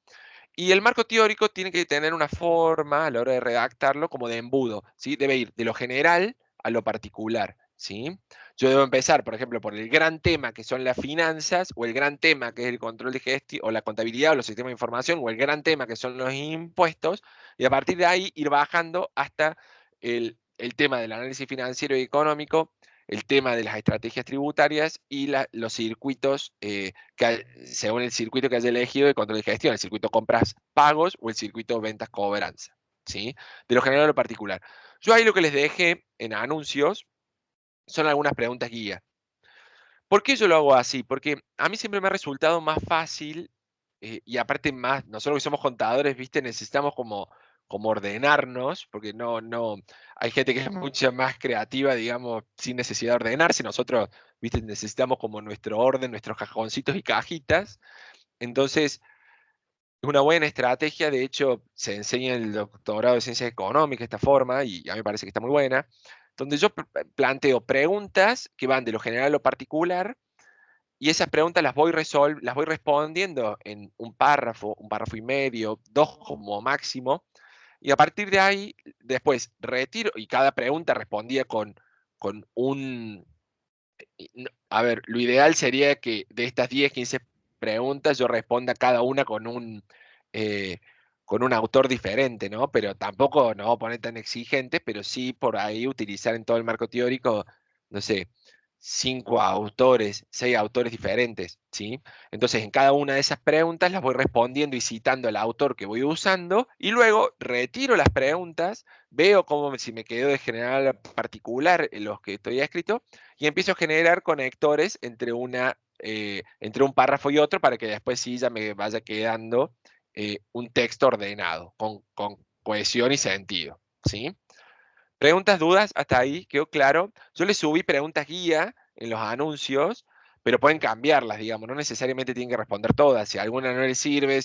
Y el marco teórico tiene que tener una forma a la hora de redactarlo como de embudo, ¿sí? Debe ir de lo general a lo particular, ¿sí? Yo debo empezar, por ejemplo, por el gran tema que son las finanzas, o el gran tema que es el control de gestión, o la contabilidad, o los sistemas de información, o el gran tema que son los impuestos, y a partir de ahí ir bajando hasta el tema del análisis financiero y económico, el tema de las estrategias tributarias y los circuitos, según el circuito que haya elegido de control de gestión, el circuito compras-pagos o el circuito ventas-cobranza, ¿sí? De lo general a lo particular. Yo ahí lo que les dejé en anuncios son algunas preguntas guía. ¿Por qué yo lo hago así? Porque a mí siempre me ha resultado más fácil, y aparte más, nosotros que somos contadores, ¿viste? Necesitamos como ordenarnos, porque hay gente que es mucho más creativa, digamos, sin necesidad de ordenarse. Nosotros, ¿viste? Necesitamos como nuestro orden, nuestros cajoncitos y cajitas. Entonces, es una buena estrategia. De hecho, se enseña en el doctorado de Ciencias Económicas esta forma, y a mí me parece que está muy buena, donde yo planteo preguntas que van de lo general a lo particular, y esas preguntas las voy respondiendo en un párrafo y medio, 2 como máximo, y a partir de ahí, después retiro, y cada pregunta respondía con un... A ver, lo ideal sería que de estas 10, 15 preguntas yo responda cada una eh, con un autor diferente, ¿no? Pero tampoco no voy a poner tan exigente, pero sí por ahí utilizar en todo el marco teórico, no sé, 5 autores, 6 autores diferentes, ¿sí? Entonces, en cada una de esas preguntas las voy respondiendo y citando al autor que voy usando, y luego retiro las preguntas, veo si me quedó de general particular en los que estoy escrito, y empiezo a generar conectores entre un párrafo y otro, para que después sí ya me vaya quedando un texto ordenado, con cohesión y sentido, ¿sí? ¿Preguntas, dudas? Hasta ahí, ¿quedó claro? Yo les subí preguntas guía en los anuncios, pero pueden cambiarlas, digamos, no necesariamente tienen que responder todas. Si alguna no les sirve,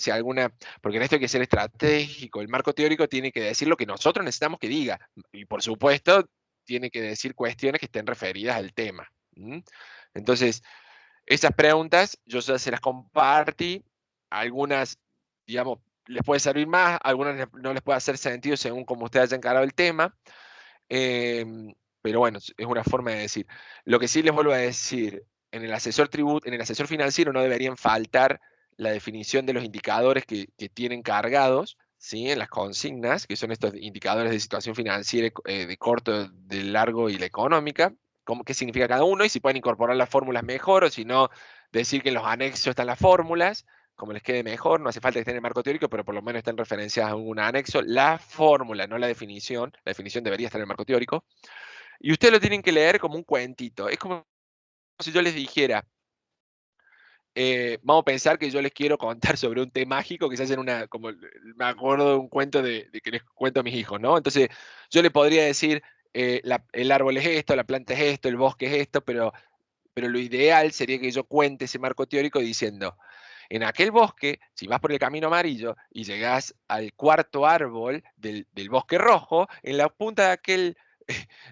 porque en esto hay que ser estratégico. El marco teórico tiene que decir lo que nosotros necesitamos que diga. Y por supuesto, tiene que decir cuestiones que estén referidas al tema. Entonces, esas preguntas yo ya se las compartí. Algunas, digamos, les puede servir más, algunas no les puede hacer sentido según cómo usted haya encarado el tema. Pero bueno, es una forma de decir. Lo que sí les vuelvo a decir, en el asesor financiero no deberían faltar la definición de los indicadores que tienen cargados, ¿sí? En las consignas, que son estos indicadores de situación financiera de corto, de largo y la económica, qué significa cada uno y si pueden incorporar las fórmulas mejor o si no, decir que en los anexos están las fórmulas, como les quede mejor, no hace falta que esté en el marco teórico, pero por lo menos estén referenciadas en un anexo, la fórmula, no la definición debería estar en el marco teórico, y ustedes lo tienen que leer como un cuentito, es como si yo les dijera, vamos a pensar que yo les quiero contar sobre un té mágico que se hace en una, como me acuerdo de un cuento de que les cuento a mis hijos, ¿no? Entonces, yo le podría decir, el árbol es esto, la planta es esto, el bosque es esto, pero lo ideal sería que yo cuente ese marco teórico diciendo, en aquel bosque, si vas por el camino amarillo y llegás al cuarto árbol del bosque rojo, en la punta de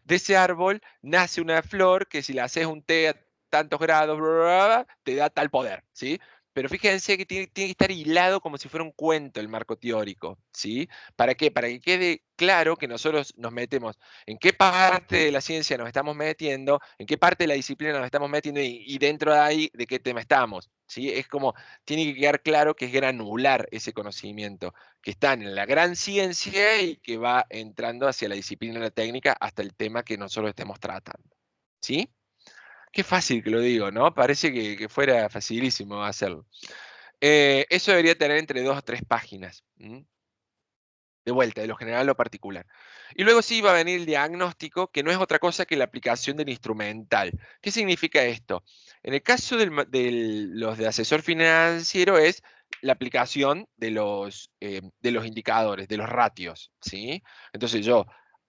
ese árbol nace una flor que si la haces un té a tantos grados, bla, bla, bla, te da tal poder, ¿sí? Pero fíjense que tiene que estar hilado como si fuera un cuento el marco teórico, ¿sí? ¿Para qué? Para que quede claro que nosotros nos metemos en qué parte de la ciencia nos estamos metiendo, en qué parte de la disciplina nos estamos metiendo y dentro de ahí de qué tema estamos, ¿sí? Es como, tiene que quedar claro que es granular ese conocimiento, que está en la gran ciencia y que va entrando hacia la disciplina de la técnica hasta el tema que nosotros estemos tratando, ¿sí? Qué fácil que lo digo, ¿no? Parece que fuera facilísimo hacerlo. Eso debería tener entre 2 o 3 páginas. De vuelta, de lo general a lo particular. Y luego sí va a venir el diagnóstico, que no es otra cosa que la aplicación del instrumental. ¿Qué significa esto? En el caso de los de asesor financiero es la aplicación de los indicadores, de los ratios, ¿sí? Entonces yo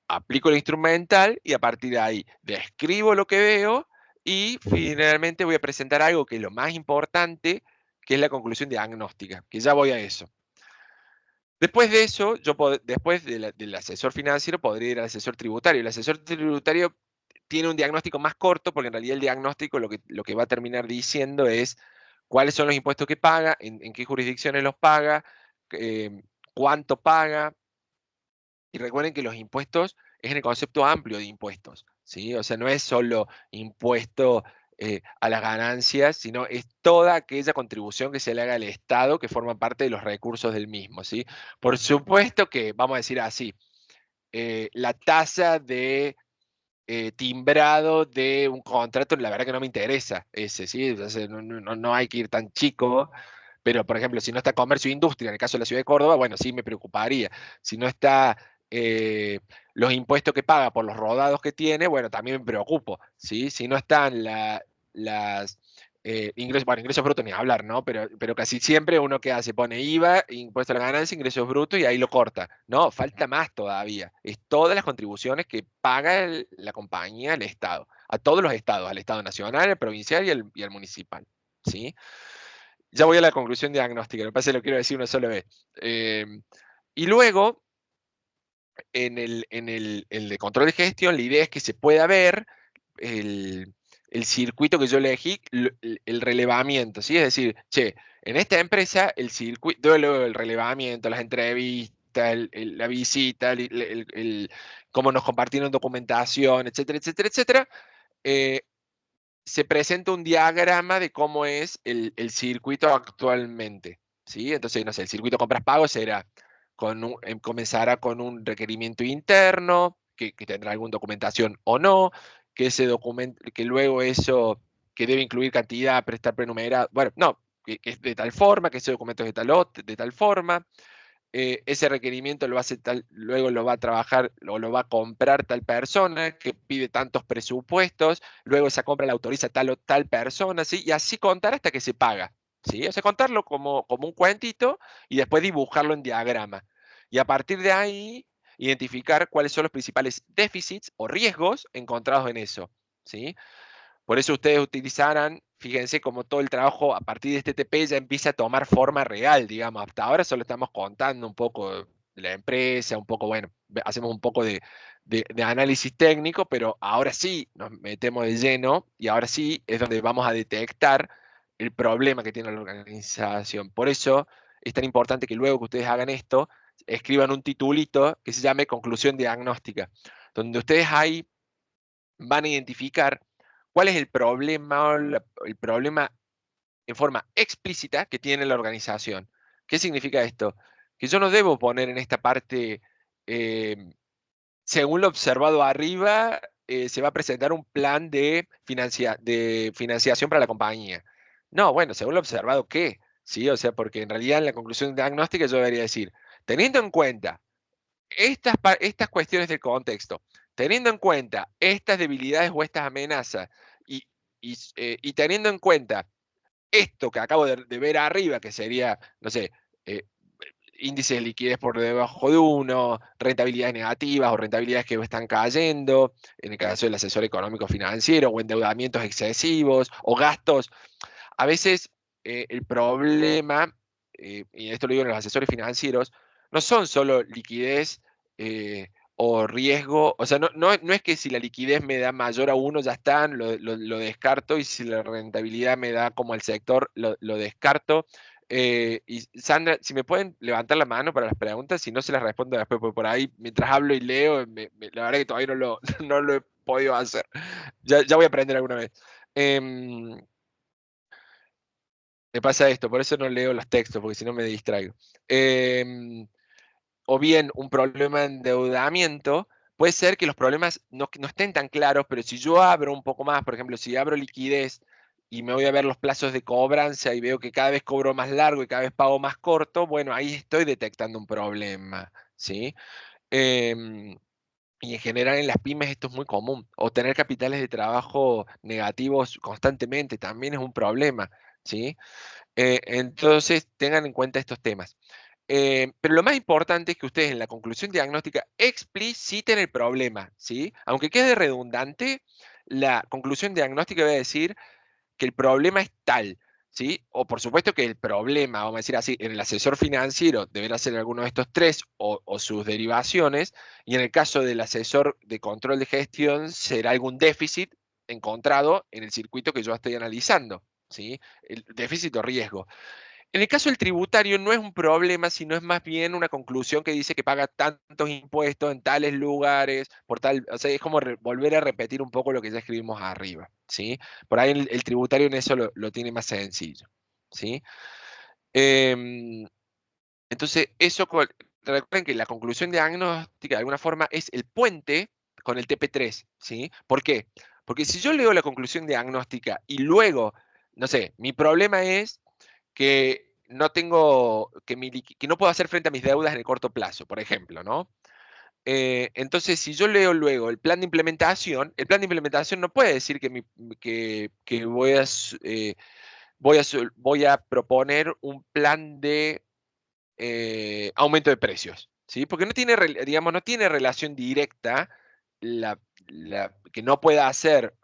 aplico el instrumental y a partir de ahí describo lo que veo y finalmente voy a presentar algo que es lo más importante, que es la conclusión diagnóstica, que ya voy a eso. Después de eso, después del asesor financiero, podría ir al asesor tributario. El asesor tributario tiene un diagnóstico más corto, porque en realidad el diagnóstico lo que va a terminar diciendo es cuáles son los impuestos que paga, en qué jurisdicciones los paga, eh, cuánto paga. Y recuerden que los impuestos es en el concepto amplio de impuestos, ¿sí? O sea, no es solo impuesto a las ganancias, sino es toda aquella contribución que se le haga al Estado que forma parte de los recursos del mismo, ¿sí? Por supuesto que, vamos a decir así, la tasa de timbrado de un contrato, la verdad que no me interesa ese, ¿sí? Entonces, no hay que ir tan chico, pero por ejemplo, si no está comercio e industria, en el caso de la ciudad de Córdoba, bueno, sí me preocuparía. Si no está los impuestos que paga por los rodados que tiene, bueno, también me preocupo, ¿sí? Si no están las ingresos, bueno, ingresos brutos ni hablar, ¿no? Pero casi siempre uno que hace, pone IVA, impuesto a la ganancia, ingresos brutos y ahí lo corta. No, falta más todavía. Es todas las contribuciones que paga la compañía al Estado, a todos los estados, al Estado nacional, al provincial y al municipal, ¿sí? Ya voy a la conclusión diagnóstica, me parece que lo quiero decir una sola vez. Y luego, el de control de gestión, la idea es que se pueda ver el circuito que yo elegí, el relevamiento, ¿sí? Es decir, che, en esta empresa el circuito, luego el relevamiento, las entrevistas, la visita, cómo nos compartieron documentación, etcétera, etcétera, etcétera, se presenta un diagrama de cómo es el circuito actualmente, ¿sí? Entonces, no sé, el circuito compras-pagos será comenzará con un requerimiento interno, que tendrá alguna documentación o no, que ese documento, que luego eso, que debe incluir cantidad, prestar prenumerado, bueno, no, que es de tal forma, que ese documento es de tal forma, ese requerimiento lo hace luego lo va a trabajar o lo va a comprar tal persona que pide tantos presupuestos, luego esa compra la autoriza tal o tal persona, ¿sí? Y así contar hasta que se paga, ¿sí? O sea, contarlo como un cuentito y después dibujarlo en diagrama. Y a partir de ahí, identificar cuáles son los principales déficits o riesgos encontrados en eso, ¿sí? Por eso ustedes utilizarán, fíjense cómo todo el trabajo a partir de este TP ya empieza a tomar forma real, digamos. Hasta ahora solo estamos contando un poco de la empresa, un poco, bueno, hacemos un poco de análisis técnico, pero ahora sí nos metemos de lleno y ahora sí es donde vamos a detectar el problema que tiene la organización. Por eso es tan importante que luego que ustedes hagan esto, escriban un titulito que se llame conclusión diagnóstica, donde ustedes ahí van a identificar cuál es el problema, el problema en forma explícita que tiene la organización. ¿Qué significa esto? que yo no debo poner en esta parte, según lo observado arriba, se va a presentar un plan de financiación para la compañía. No, bueno, según lo observado, ¿qué? Sí, o sea, porque en realidad en la conclusión diagnóstica yo debería decir, teniendo en cuenta estas cuestiones del contexto, teniendo en cuenta estas debilidades o estas amenazas, y, y teniendo en cuenta esto que acabo de ver arriba, que sería, no sé, eh, índice de liquidez por debajo de 1, rentabilidades negativas o rentabilidades que están cayendo, en el caso del asesor económico financiero, o endeudamientos excesivos, o gastos. A veces el problema, y esto lo digo en los asesores financieros, no son solo liquidez o riesgo, o sea, no es que si la liquidez me da mayor a 1, ya están, lo descarto, y si la rentabilidad me da como el sector, lo descarto. Y Sandra, si me pueden levantar la mano para las preguntas, si no se las respondo después, porque por ahí, mientras hablo y leo, la verdad que todavía no lo he podido hacer. Ya voy a aprender alguna vez. Em, Me pasa esto, por eso no leo los textos, porque si no me distraigo. O bien un problema de endeudamiento, puede ser que los problemas no estén tan claros, pero si yo abro un poco más, por ejemplo, si abro liquidez y me voy a ver los plazos de cobranza y veo que cada vez cobro más largo y cada vez pago más corto, bueno, ahí estoy detectando un problema, ¿sí? Em, y en general en las pymes esto es muy común. O tener capitales de trabajo negativos constantemente también es un problema, ¿sí? Entonces, tengan en cuenta estos temas. Pero lo más importante es que ustedes en la conclusión diagnóstica expliciten el problema, ¿sí? Aunque quede redundante, la conclusión diagnóstica va a decir que el problema es tal, ¿sí? O por supuesto que el problema, vamos a decir así, en el asesor financiero deberá ser alguno de estos tres o sus derivaciones, y en el caso del asesor de control de gestión será algún déficit encontrado en el circuito que yo estoy analizando, ¿sí? El déficit o riesgo. En el caso del tributario no es un problema, sino es más bien una conclusión que dice que paga tantos impuestos en tales lugares, por tal, o sea, es como volver a repetir un poco lo que ya escribimos arriba, ¿sí? Por ahí el tributario en eso lo tiene más sencillo, ¿sí? Em, entonces, recuerden que la conclusión diagnóstica de alguna forma es el puente con el TP3, ¿sí? ¿Por qué? Porque si yo leo la conclusión diagnóstica y luego, no sé, mi problema es que no tengo, que no puedo hacer frente a mis deudas en el corto plazo, por ejemplo, ¿no? Entonces, si yo leo luego el plan de implementación no puede decir que voy a proponer un plan de aumento de precios, ¿sí? Porque no tiene, digamos, no tiene relación directa que no pueda hacer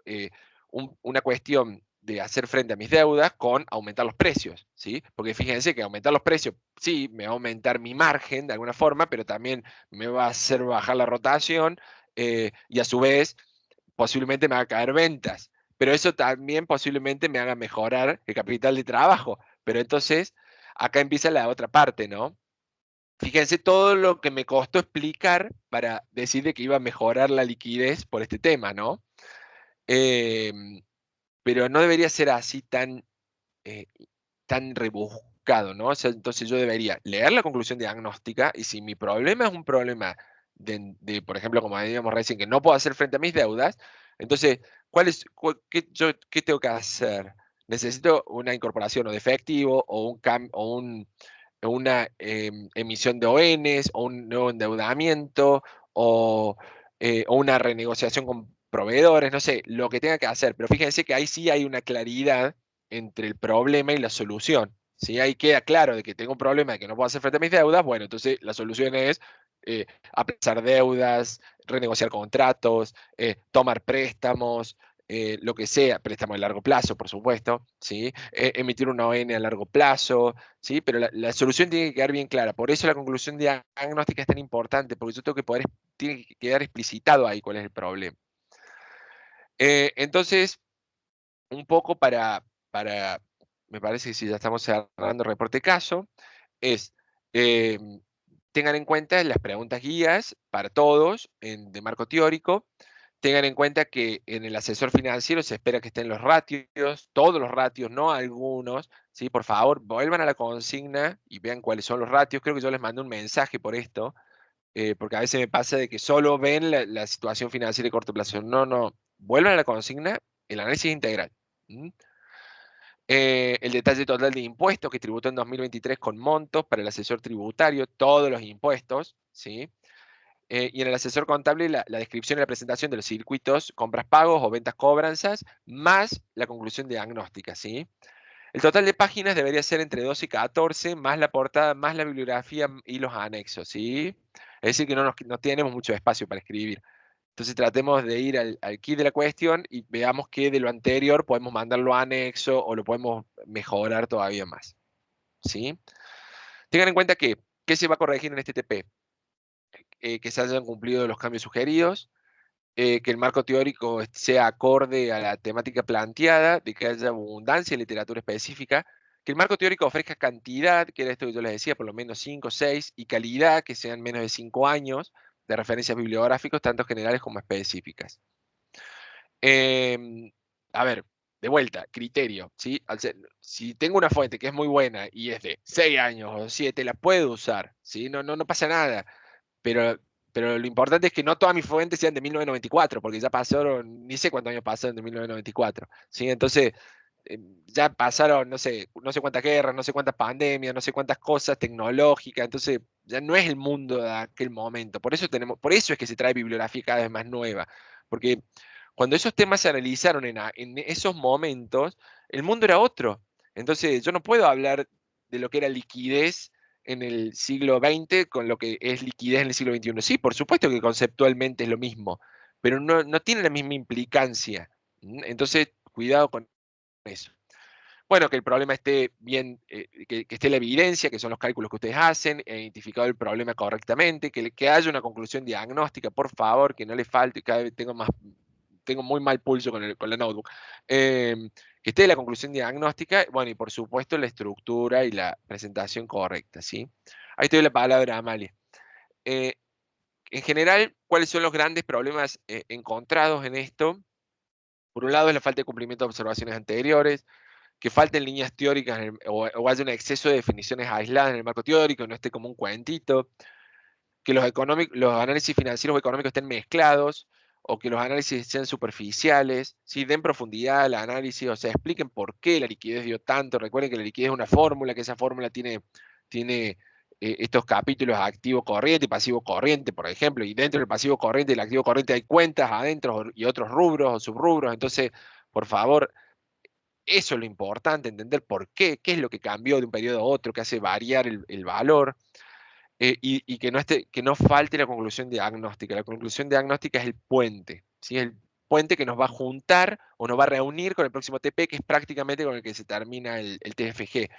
una cuestión de hacer frente a mis deudas con aumentar los precios, ¿sí? Porque fíjense que aumentar los precios, sí, me va a aumentar mi margen de alguna forma, pero también me va a hacer bajar la rotación y a su vez posiblemente me haga caer ventas, pero eso también posiblemente me haga mejorar el capital de trabajo. Pero entonces, acá empieza la otra parte, ¿no? Fíjense todo lo que me costó explicar para decir que iba a mejorar la liquidez por este tema, ¿no? Em, pero no debería ser así eh, tan rebuscado, ¿no? O sea, entonces yo debería leer la conclusión diagnóstica, y si mi problema es un problema por ejemplo, como decíamos recién, que no puedo hacer frente a mis deudas, entonces, ¿qué tengo que hacer? Necesito una incorporación o de efectivo o una emisión de ONs o un nuevo endeudamiento o una renegociación con proveedores, no sé, lo que tenga que hacer. Pero fíjense que ahí sí hay una claridad entre el problema y la solución. Si ahí queda claro de que tengo un problema de que no puedo hacer frente a mis deudas, bueno, entonces la solución es aplazar deudas, renegociar contratos, tomar préstamos, lo que sea, préstamo de largo plazo, por supuesto, ¿sí? Emitir una ON a largo plazo, ¿sí? Pero la solución tiene que quedar bien clara. Por eso la conclusión diagnóstica es tan importante, porque yo tengo que tiene que quedar explicitado ahí cuál es el problema. Entonces, un poco me parece que si ya estamos cerrando el reporte caso, es, tengan en cuenta las preguntas guías para todos de marco teórico, Tengan en cuenta que en el asesor financiero se espera que estén los ratios, todos los ratios, no algunos, ¿sí? Por favor, vuelvan a la consigna y vean cuáles son los ratios. Creo que yo les mandé un mensaje por esto, porque a veces me pasa de que solo ven la situación financiera de corto plazo. No, no, vuelvan a la consigna, el análisis integral. ¿Mm? El detalle total de impuestos que tributó en 2023 con montos para el asesor tributario, todos los impuestos, ¿sí? Y en el asesor contable la descripción y la presentación de los circuitos, compras pagos o ventas cobranzas, más la conclusión diagnóstica, ¿sí? El total de páginas debería ser entre 12 y 14, más la portada, más la bibliografía y los anexos, ¿sí? Es decir, que no tenemos mucho espacio para escribir. Entonces tratemos de ir al key de la cuestión y veamos que de lo anterior podemos mandarlo a anexo o lo podemos mejorar todavía más, ¿sí? Tengan en cuenta que, ¿qué se va a corregir en este TP? Que se hayan cumplido los cambios sugeridos, que el marco teórico sea acorde a la temática planteada, de que haya abundancia de literatura específica, que el marco teórico ofrezca cantidad, que era esto que yo les decía, por lo menos 5 o 6, y calidad, que sean menos de 5 años, de referencias bibliográficas, tanto generales como específicas. A ver, de vuelta, criterio, ¿sí? Si tengo una fuente que es muy buena y es de 6 años o 7, la puedo usar, ¿sí? No pasa nada. Pero lo importante es que no todas mis fuentes sean de 1994, porque ya pasaron, ni sé cuántos años pasaron de 1994, ¿sí? Entonces, ya pasaron, no sé cuántas guerras, no sé cuántas pandemias, no sé cuántas cosas tecnológicas, entonces ya no es el mundo de aquel momento. Por eso es que se trae bibliografía cada vez más nueva, porque cuando esos temas se analizaron en esos momentos, el mundo era otro. Entonces, yo no puedo hablar de lo que era liquidez en el siglo XX con lo que es liquidez en el siglo XXI. Sí, por supuesto que conceptualmente es lo mismo, pero no tiene la misma implicancia. Entonces, cuidado con eso. Bueno, que el problema esté bien, que esté la evidencia, que son los cálculos que ustedes hacen, identificado el problema correctamente, que haya una conclusión diagnóstica, por favor, que no le falte, cada vez tengo muy mal pulso con la notebook. Que esté la conclusión diagnóstica, bueno, y por supuesto la estructura y la presentación correcta, ¿sí? Ahí te doy la palabra, Amalia. En general, ¿cuáles son los grandes problemas encontrados en esto? Por un lado es la falta de cumplimiento de observaciones anteriores, que falten líneas teóricas o haya un exceso de definiciones aisladas en el marco teórico, no esté como un cuentito, que los análisis financieros o económicos estén mezclados, o que los análisis sean superficiales, ¿sí? Den profundidad al análisis, o sea, expliquen por qué la liquidez dio tanto. Recuerden que la liquidez es una fórmula, que esa fórmula tiene estos capítulos activo corriente y pasivo corriente, por ejemplo, y dentro del pasivo corriente y del activo corriente hay cuentas adentro y otros rubros o subrubros. Entonces, por favor, eso es lo importante, entender por qué es lo que cambió de un periodo a otro, que hace variar el valor. Y que no falte la conclusión diagnóstica. La conclusión diagnóstica es el puente, ¿sí? El puente que nos va a juntar o nos va a reunir con el próximo TP, que es prácticamente con el que se termina el TFG.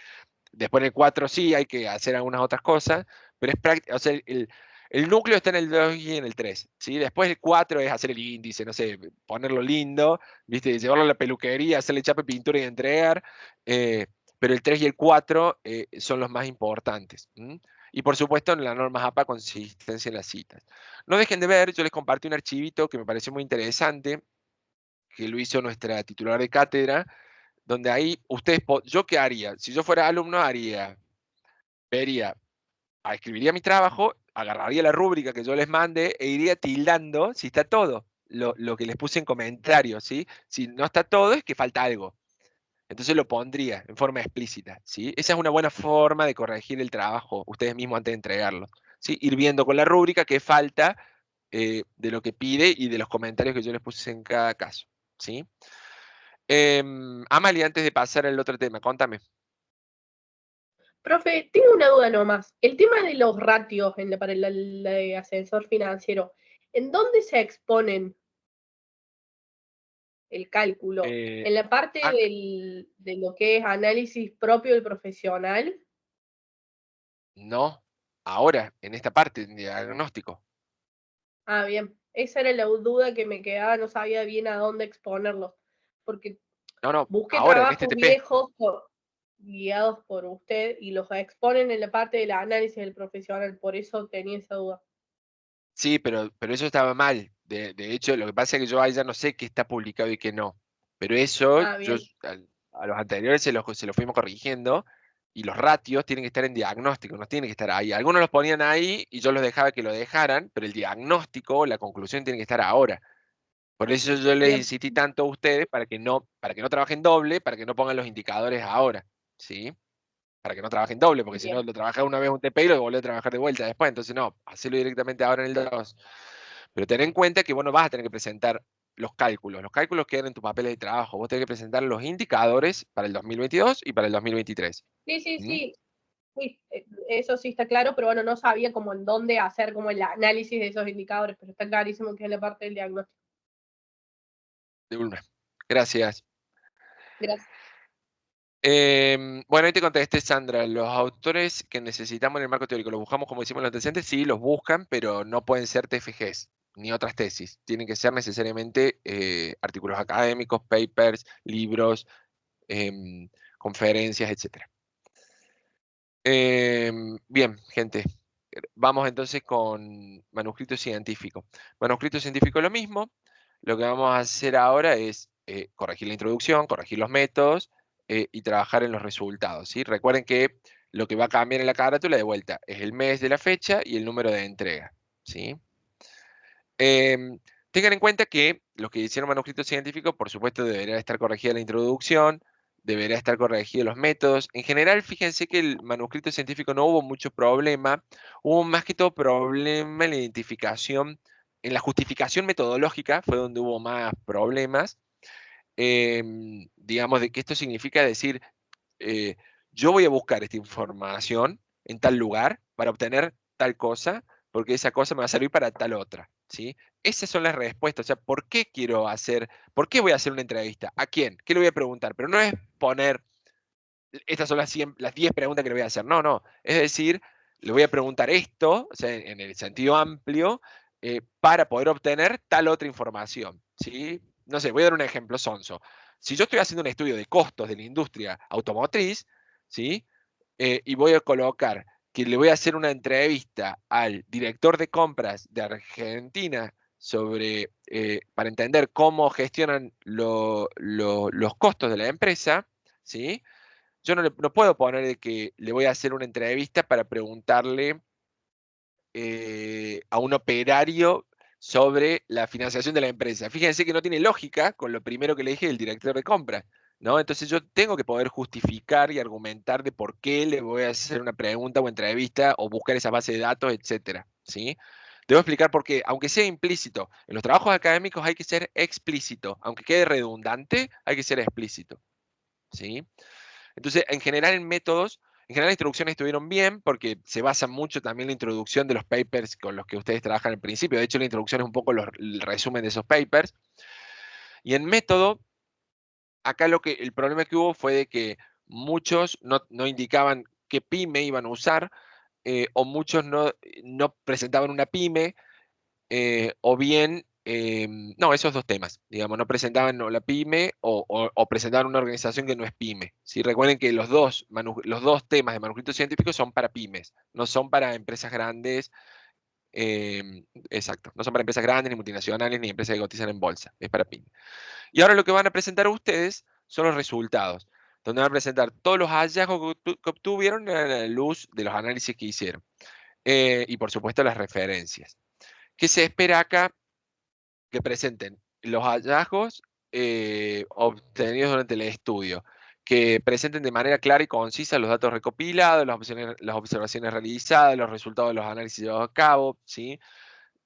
Después en el 4 sí hay que hacer algunas otras cosas, pero o sea, el núcleo está en el 2 y en el 3, ¿sí? Después el 4 es hacer el índice, no sé, ponerlo lindo, ¿viste? Llevarlo a la peluquería, hacerle chapa, pintura y entregar, pero el 3 y el 4 son los más importantes. Y por supuesto en la norma APA consistencia en las citas. No dejen de ver, yo les compartí un archivito que me pareció muy interesante, que lo hizo nuestra titular de cátedra, donde ahí ¿yo qué haría? Si yo fuera alumno escribiría mi trabajo, agarraría la rúbrica que yo les mande e iría tildando si está todo, lo que les puse en comentarios, ¿sí? Si no está todo es que falta algo. Entonces lo pondría en forma explícita, ¿sí? Esa es una buena forma de corregir el trabajo ustedes mismos antes de entregarlo, ¿sí? Ir viendo con la rúbrica qué falta de lo que pide y de los comentarios que yo les puse en cada caso, ¿sí? Amalia, antes de pasar al otro tema, contame. Profe, tengo una duda nomás. El tema de los ratios para el asesor financiero, ¿en dónde se exponen el cálculo? ¿En la parte de lo que es análisis propio del profesional? No, ahora, en esta parte de diagnóstico. Ah, bien. Esa era la duda que me quedaba, no sabía bien a dónde exponerlos. Porque No, busqué ahora, en este trabajos TP. viejos guiados por usted y los exponen en la parte del análisis del profesional, por eso tenía esa duda. Sí, pero eso estaba mal. De hecho, lo que pasa es que yo ahí ya no sé qué está publicado y qué no. Pero eso, Ah, bien. a los anteriores se los fuimos corrigiendo, y los ratios tienen que estar en diagnóstico, no tienen que estar ahí. Algunos los ponían ahí y yo los dejaba que lo dejaran, pero el diagnóstico, la conclusión tiene que estar ahora. Por eso yo les Bien. insistí tanto a ustedes para que no trabajen doble, para que no pongan los indicadores ahora, ¿sí? Para que no trabajen doble, porque si no Bien. lo trabajás una vez un TP y lo volvés a trabajar de vuelta después. Entonces no, hacelo directamente ahora en el 2. Pero ten en cuenta que vos no vas a tener que presentar los cálculos. Los cálculos quedan en tus papeles de trabajo. Vos tenés que presentar los indicadores para el 2022 y para el 2023. Sí, sí, ¿Mm? sí. Sí, eso sí está claro, pero bueno, no sabía como en dónde hacer como el análisis de esos indicadores, pero está clarísimo que es la parte del diagnóstico. De una. Gracias. Gracias. Bueno, ahí te contesté, Sandra. Los autores que necesitamos en el marco teórico, ¿los buscamos como hicimos en los antecedentes? Sí, los buscan, pero no pueden ser TFGs ni otras tesis. Tienen que ser necesariamente artículos académicos, papers, libros, conferencias, etc. Bien, gente. Vamos entonces con manuscrito científico. Manuscrito científico lo mismo. Lo que vamos a hacer ahora es corregir la introducción, corregir los métodos y trabajar en los resultados, ¿sí? Recuerden que lo que va a cambiar en la carátula de vuelta es el mes de la fecha y el número de entrega, ¿sí? Tengan en cuenta que los que hicieron manuscrito científico, por supuesto, debería estar corregida la introducción, debería estar corregidos los métodos. En general, fíjense que el manuscrito científico no hubo mucho problema, hubo más que todo problema en la identificación, en la justificación metodológica, fue donde hubo más problemas. Digamos, de que esto significa decir, eh, yo voy a buscar esta información en tal lugar para obtener tal cosa, porque esa cosa me va a servir para tal otra, ¿sí? Esas son las respuestas, o sea, ¿por qué por qué voy a hacer una entrevista? ¿A quién? ¿Qué le voy a preguntar? Pero no es poner, estas son las 10 preguntas que le voy a hacer, no, no, es decir, le voy a preguntar esto, o sea, en el sentido amplio, para poder obtener tal otra información, ¿sí? No sé, voy a dar un ejemplo sonso. Si yo estoy haciendo un estudio de costos de la industria automotriz, ¿sí? Y voy a colocar que le voy a hacer una entrevista al director de compras de Argentina para entender cómo gestionan los costos de la empresa, ¿sí? Yo no puedo poner de que le voy a hacer una entrevista para preguntarle a un operario sobre la financiación de la empresa. Fíjense que no tiene lógica con lo primero que le dije del director de compras, ¿no? Entonces yo tengo que poder justificar y argumentar de por qué le voy a hacer una pregunta o entrevista o buscar esa base de datos, etcétera, ¿sí? Debo explicar por qué, aunque sea implícito, en los trabajos académicos hay que ser explícito, aunque quede redundante, hay que ser explícito, ¿sí? Entonces, en general, las introducciones estuvieron bien porque se basa mucho también en la introducción de los papers con los que ustedes trabajan al principio. De hecho, la introducción es un poco el resumen de esos papers. Y en método, acá el problema que hubo fue de que muchos no indicaban qué pyme iban a usar, o muchos no presentaban una pyme, o bien, no, esos dos temas, digamos, no presentaban la pyme o presentaban una organización que no es pyme. ¿Sí? Recuerden que los dos temas de manuscritos científicos son para pymes, no son para empresas grandes, exacto, no son para empresas grandes, ni multinacionales, ni empresas que cotizan en bolsa, es para pymes. Y ahora lo que van a presentar ustedes son los resultados, donde van a presentar todos los hallazgos que obtuvieron a la luz de los análisis que hicieron. Y por supuesto las referencias. ¿Qué se espera acá? Que presenten los hallazgos obtenidos durante el estudio, que presenten de manera clara y concisa los datos recopilados, las observaciones realizadas, los resultados de los análisis llevados a cabo, ¿sí?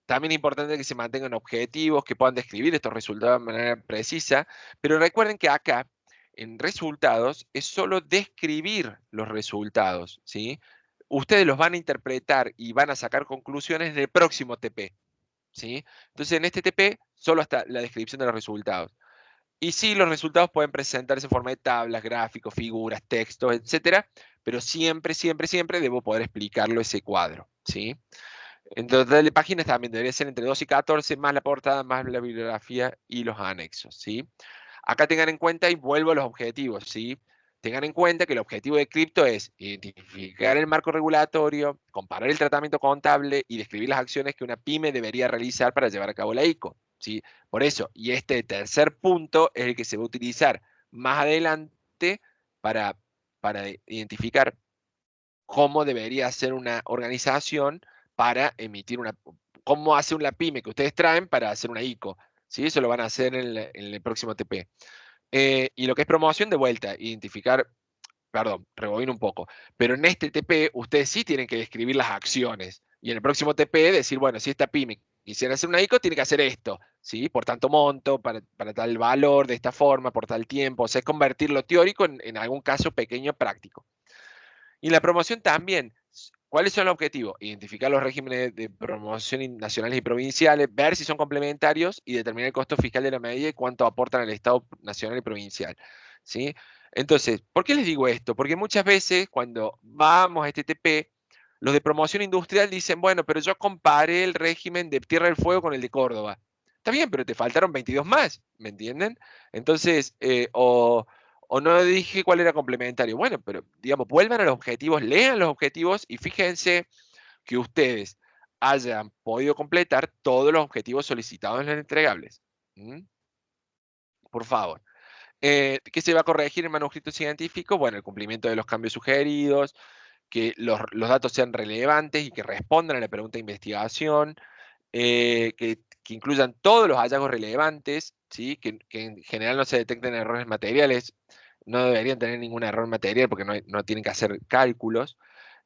También es importante que se mantengan objetivos, que puedan describir estos resultados de manera precisa, pero recuerden que acá, en resultados, es solo describir los resultados, ¿sí? Ustedes los van a interpretar y van a sacar conclusiones en el próximo TP, ¿sí? Entonces, en este TP, solo hasta la descripción de los resultados. Y sí, los resultados pueden presentarse en forma de tablas, gráficos, figuras, textos, etcétera, pero siempre, siempre, siempre debo poder explicarlo ese cuadro, ¿sí? Entonces, de páginas también debería ser entre 2 y 14, más la portada, más la bibliografía y los anexos, ¿sí? Acá tengan en cuenta y vuelvo a los objetivos, ¿sí? tengan en cuenta que el objetivo de cripto es identificar el marco regulatorio, comparar el tratamiento contable y describir las acciones que una pyme debería realizar para llevar a cabo la ICO, ¿sí? Por eso, y este tercer punto es el que se va a utilizar más adelante para, para identificar cómo debería ser una organización para emitir cómo hace una pyme que ustedes traen para hacer una ICO, ¿sí? Eso lo van a hacer en el próximo TP. Y lo que es promoción, de vuelta, identificar, perdón, rebobino un poco, pero en este TP ustedes sí tienen que describir las acciones. Y en el próximo TP decir, bueno, si esta pyme quisiera hacer una ICO, tiene que hacer esto, ¿sí? Por tanto monto, para tal valor, de esta forma, por tal tiempo. O sea, es convertir lo teórico en algún caso pequeño práctico. Y la promoción también. ¿Cuáles son los objetivos? Identificar los regímenes de promoción nacionales y provinciales, ver si son complementarios y determinar el costo fiscal de la medida y cuánto aportan al Estado nacional y provincial, ¿sí? Entonces, ¿por qué les digo esto? Porque muchas veces cuando vamos a este TP, los de promoción industrial dicen, bueno, pero yo comparé el régimen de Tierra del Fuego con el de Córdoba. Está bien, pero te faltaron 22 más, ¿me entienden? Entonces, o no dije cuál era complementario. Bueno, pero digamos, vuelvan a los objetivos, lean los objetivos y fíjense que ustedes hayan podido completar todos los objetivos solicitados en los entregables. ¿Mm? Por favor. ¿Qué se va a corregir en manuscrito científico? Bueno, el cumplimiento de los cambios sugeridos, que los datos sean relevantes y que respondan a la pregunta de investigación, que incluyan todos los hallazgos relevantes, ¿sí? Que en general no se detecten errores materiales, no deberían tener ningún error material porque no tienen que hacer cálculos,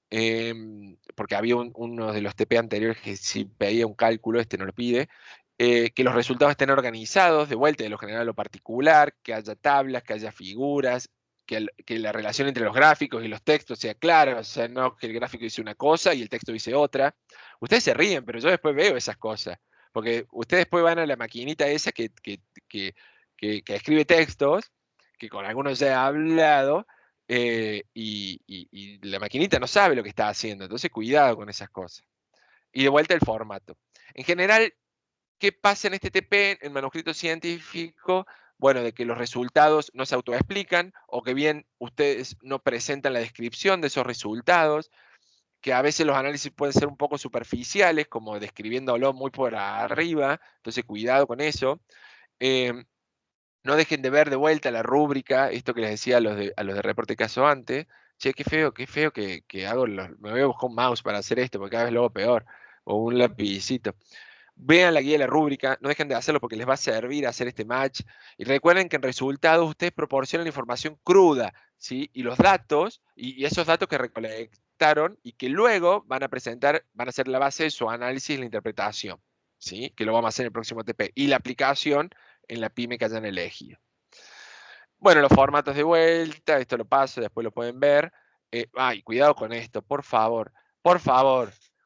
porque había uno de los TP anteriores que sí pedía un cálculo, este no lo pide, que los resultados estén organizados, de vuelta de lo general a lo particular, que haya tablas, que haya figuras, que la relación entre los gráficos y los textos sea clara, o sea, no que el gráfico dice una cosa y el texto dice otra. Ustedes se ríen, pero yo después veo esas cosas, porque ustedes después van a la maquinita esa que escribe textos, que con algunos ya he hablado, y la maquinita no sabe lo que está haciendo, entonces cuidado con esas cosas. Y de vuelta el formato. En general, ¿qué pasa en este TP, en manuscrito científico? Bueno, de que los resultados no se autoexplican o que bien ustedes no presentan la descripción de esos resultados, que a veces los análisis pueden ser un poco superficiales, como describiéndolo muy por arriba, entonces cuidado con eso. Em, no dejen de ver de vuelta la rúbrica, esto que les decía a los de reporte de caso antes. Che, qué feo que hago, me voy a buscar un mouse para hacer esto, porque cada vez lo hago peor, o un lapicito. Vean la guía de la rúbrica, no dejen de hacerlo porque les va a servir hacer este match. Y recuerden que en resultados ustedes proporcionan información cruda, ¿sí? Y los datos, y esos datos que recolectaron y que luego van a presentar, van a ser la base de su análisis y la interpretación, ¿sí? Que lo vamos a hacer en el próximo TP. Y la aplicación en la pyme que hayan elegido. Bueno, los formatos de vuelta, esto lo paso, después lo pueden ver. Ay, cuidado con esto, por favor,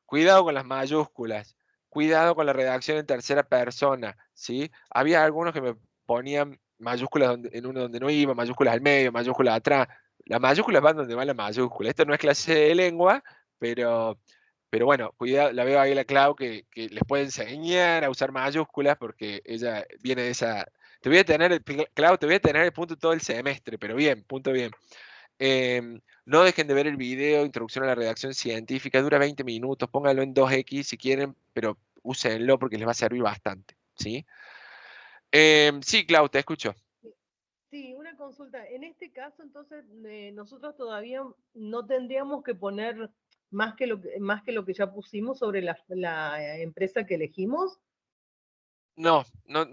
cuidado con las mayúsculas, cuidado con la redacción en tercera persona, ¿sí? Había algunos que me ponían mayúsculas en uno donde no iba, mayúsculas al medio, mayúsculas atrás. Las mayúsculas van donde va la mayúscula. Esto no es clase de lengua, pero bueno, cuidado, la veo ahí la Clau que les puede enseñar a usar mayúsculas porque ella viene de esa. Te voy a tener, Clau, te voy a tener el punto todo el semestre, pero bien, punto bien. No dejen de ver el video, Introducción a la Redacción Científica, dura 20 minutos, pónganlo en 2x si quieren, pero úsenlo porque les va a servir bastante, ¿sí? Sí, Clau, te escucho. Sí, una consulta. En este caso, entonces, nosotros todavía no tendríamos que poner más que lo que ya pusimos sobre la empresa que elegimos. No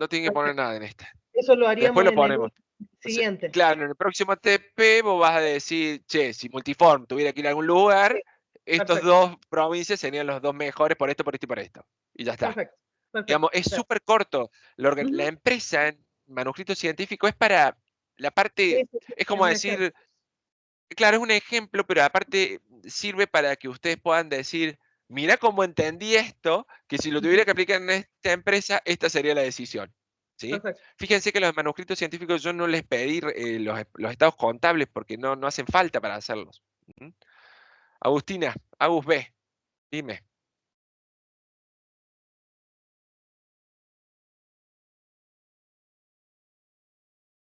tienen que poner nada en esta. Eso lo Después haríamos lo en ponemos. el siguiente. Claro, en el próximo TP vos vas a decir, che, si Multiform tuviera que ir a algún lugar, Sí, estos perfecto. dos provincias serían los dos mejores por esto, por esto y por esto. Y ya está. Perfecto. Digamos, es Perfecto. súper corto. La empresa en manuscrito científico es para la parte, Sí, es es como un ejemplo. decir, claro, es un ejemplo, pero aparte sirve para que ustedes puedan decir, mira cómo entendí esto, que si lo tuviera que aplicar en esta empresa, esta sería la decisión. ¿Sí? Perfecto. Fíjense que los manuscritos científicos yo no les pedí los estados contables porque no hacen falta para hacerlos. ¿Mm? Agustina, Agus B, dime.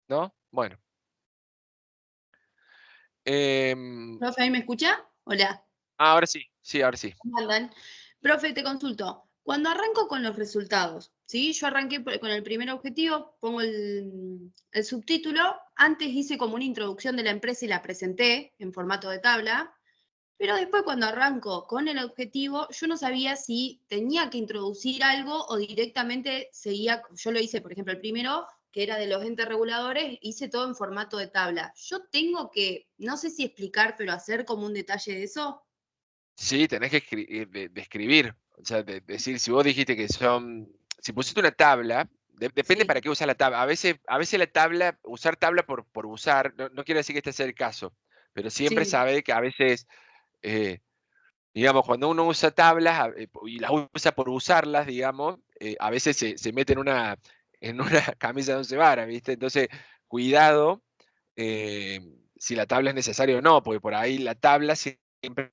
¿No? Bueno. Profe, ¿ahí me escucha? Hola. Ahora sí, ahora sí. ¿Cómo andan? Profe, te consulto. Cuando arranco con los resultados, ¿sí? Yo arranqué con el primer objetivo, pongo el subtítulo. Antes hice como una introducción de la empresa y la presenté en formato de tabla. Pero después cuando arranco con el objetivo, yo no sabía si tenía que introducir algo o directamente seguía, yo lo hice, por ejemplo, el primero, que era de los entes reguladores, hice todo en formato de tabla. Yo tengo que, no sé si explicar, pero hacer como un detalle de eso. Sí, tenés que describir, o sea, decir, si vos dijiste que son, si pusiste una tabla, depende Sí, para qué usar la tabla. A veces la tabla, usar tabla por usar, no quiere decir que este sea el caso, pero siempre sí, sabe que a veces, eh, digamos, cuando uno usa tablas y las usa por usarlas, digamos, a veces se mete en una camisa de once varas, ¿viste? Entonces, cuidado eh, si la tabla es necesaria o no, porque por ahí la tabla siempre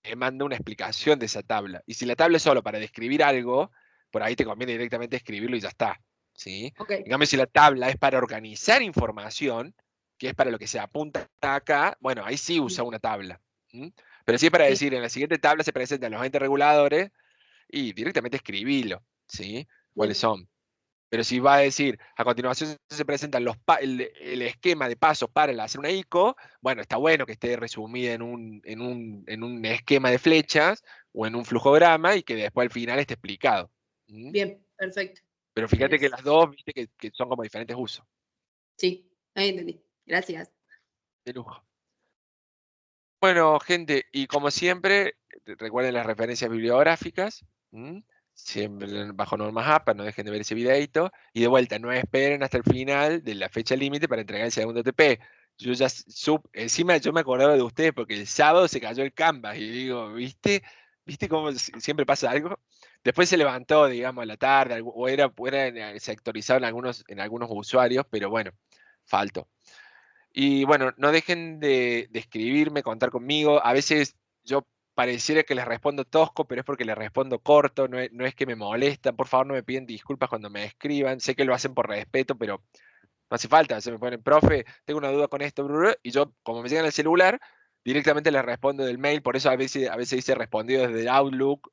te manda una explicación de esa tabla. Y si la tabla es solo para describir algo, por ahí te conviene directamente escribirlo y ya está. ¿Sí? ok, En cambio, si la tabla es para organizar información, que es para lo que se apunta acá, bueno, ahí sí usa una tabla. ¿M? Pero si es para sí, decir, en la siguiente tabla se presentan los entes reguladores y directamente escribilo, ¿sí? ¿Cuáles bien, son? Pero si va a decir, a continuación se presentan el esquema de pasos para hacer una ICO, bueno, está bueno que esté resumida en un esquema de flechas o en un flujograma y que después al final esté explicado. ¿Mm? bien, perfecto. Pero fíjate que Gracias. las dos, viste, que son como diferentes usos. Sí, ahí entendí. Gracias. De lujo. Bueno, gente, y como siempre, recuerden las referencias bibliográficas. ¿M? Siempre bajo normas APA, no dejen de ver ese videito. Y de vuelta, no esperen hasta el final de la fecha límite para entregar el segundo TP. Yo ya encima yo me acordaba de ustedes porque el sábado se cayó el Canvas y digo, ¿viste? ¿Viste cómo siempre pasa algo? Después se levantó, digamos, a la tarde, o era sectorizado en algunos usuarios, pero bueno, faltó. Y bueno, no dejen de escribirme, contar conmigo. A veces yo pareciera que les respondo tosco, pero es porque les respondo corto, no es que me molestan. Por favor, no me piden disculpas cuando me escriban. Sé que lo hacen por respeto, pero no hace falta. Se me ponen, profe, tengo una duda con esto, y yo, como me llegan al celular, directamente les respondo del mail. Por eso a veces dice respondido desde el Outlook,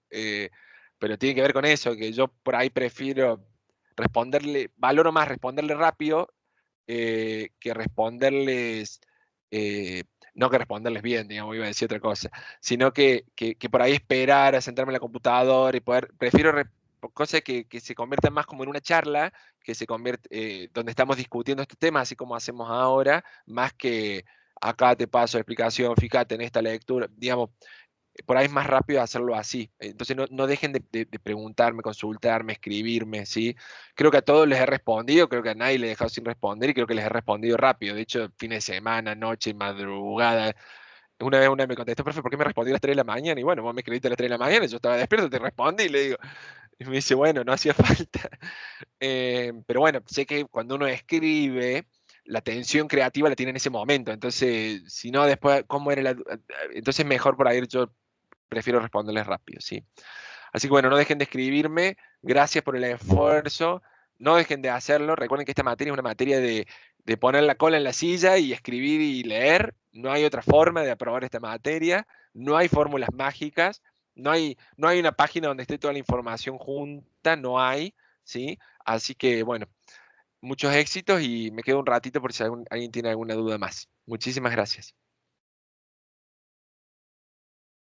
pero tiene que ver con eso, que yo por ahí prefiero responderle, valoro más responderle rápido que responderles, eh, no que responderles bien, digamos, iba a decir otra cosa, sino que por ahí esperar a sentarme en la computadora y poder, prefiero cosas que se conviertan más como en una charla, que se convierte, donde estamos discutiendo estos temas, así como hacemos ahora, más que acá te paso la explicación, fíjate en esta lectura, digamos, por ahí es más rápido hacerlo así. Entonces no dejen de preguntarme, consultarme, escribirme, ¿sí? Creo que a todos les he respondido, creo que a nadie le he dejado sin responder y creo que les he respondido rápido. De hecho, fines de semana, noche, madrugada. Una vez una me contestó, profe, ¿por qué me respondió a las 3 de la mañana? Y bueno, vos me escribiste a las 3 de la mañana, yo estaba despierto, te respondí y le digo. Y me dice, bueno, no hacía falta. Pero bueno, sé que cuando uno escribe, la tensión creativa la tiene en ese momento. Entonces, si no, después, ¿cómo era la...? Entonces, mejor por ahí yo prefiero responderles rápido, ¿sí? Así que bueno, no dejen de escribirme, gracias por el esfuerzo, no dejen de hacerlo, recuerden que esta materia es una materia de poner la cola en la silla y escribir y leer, no hay otra forma de aprobar esta materia, no hay fórmulas mágicas, no hay una página donde esté toda la información junta, no hay, ¿sí? Así que bueno, muchos éxitos y me quedo un ratito por si alguien tiene alguna duda más. Muchísimas gracias.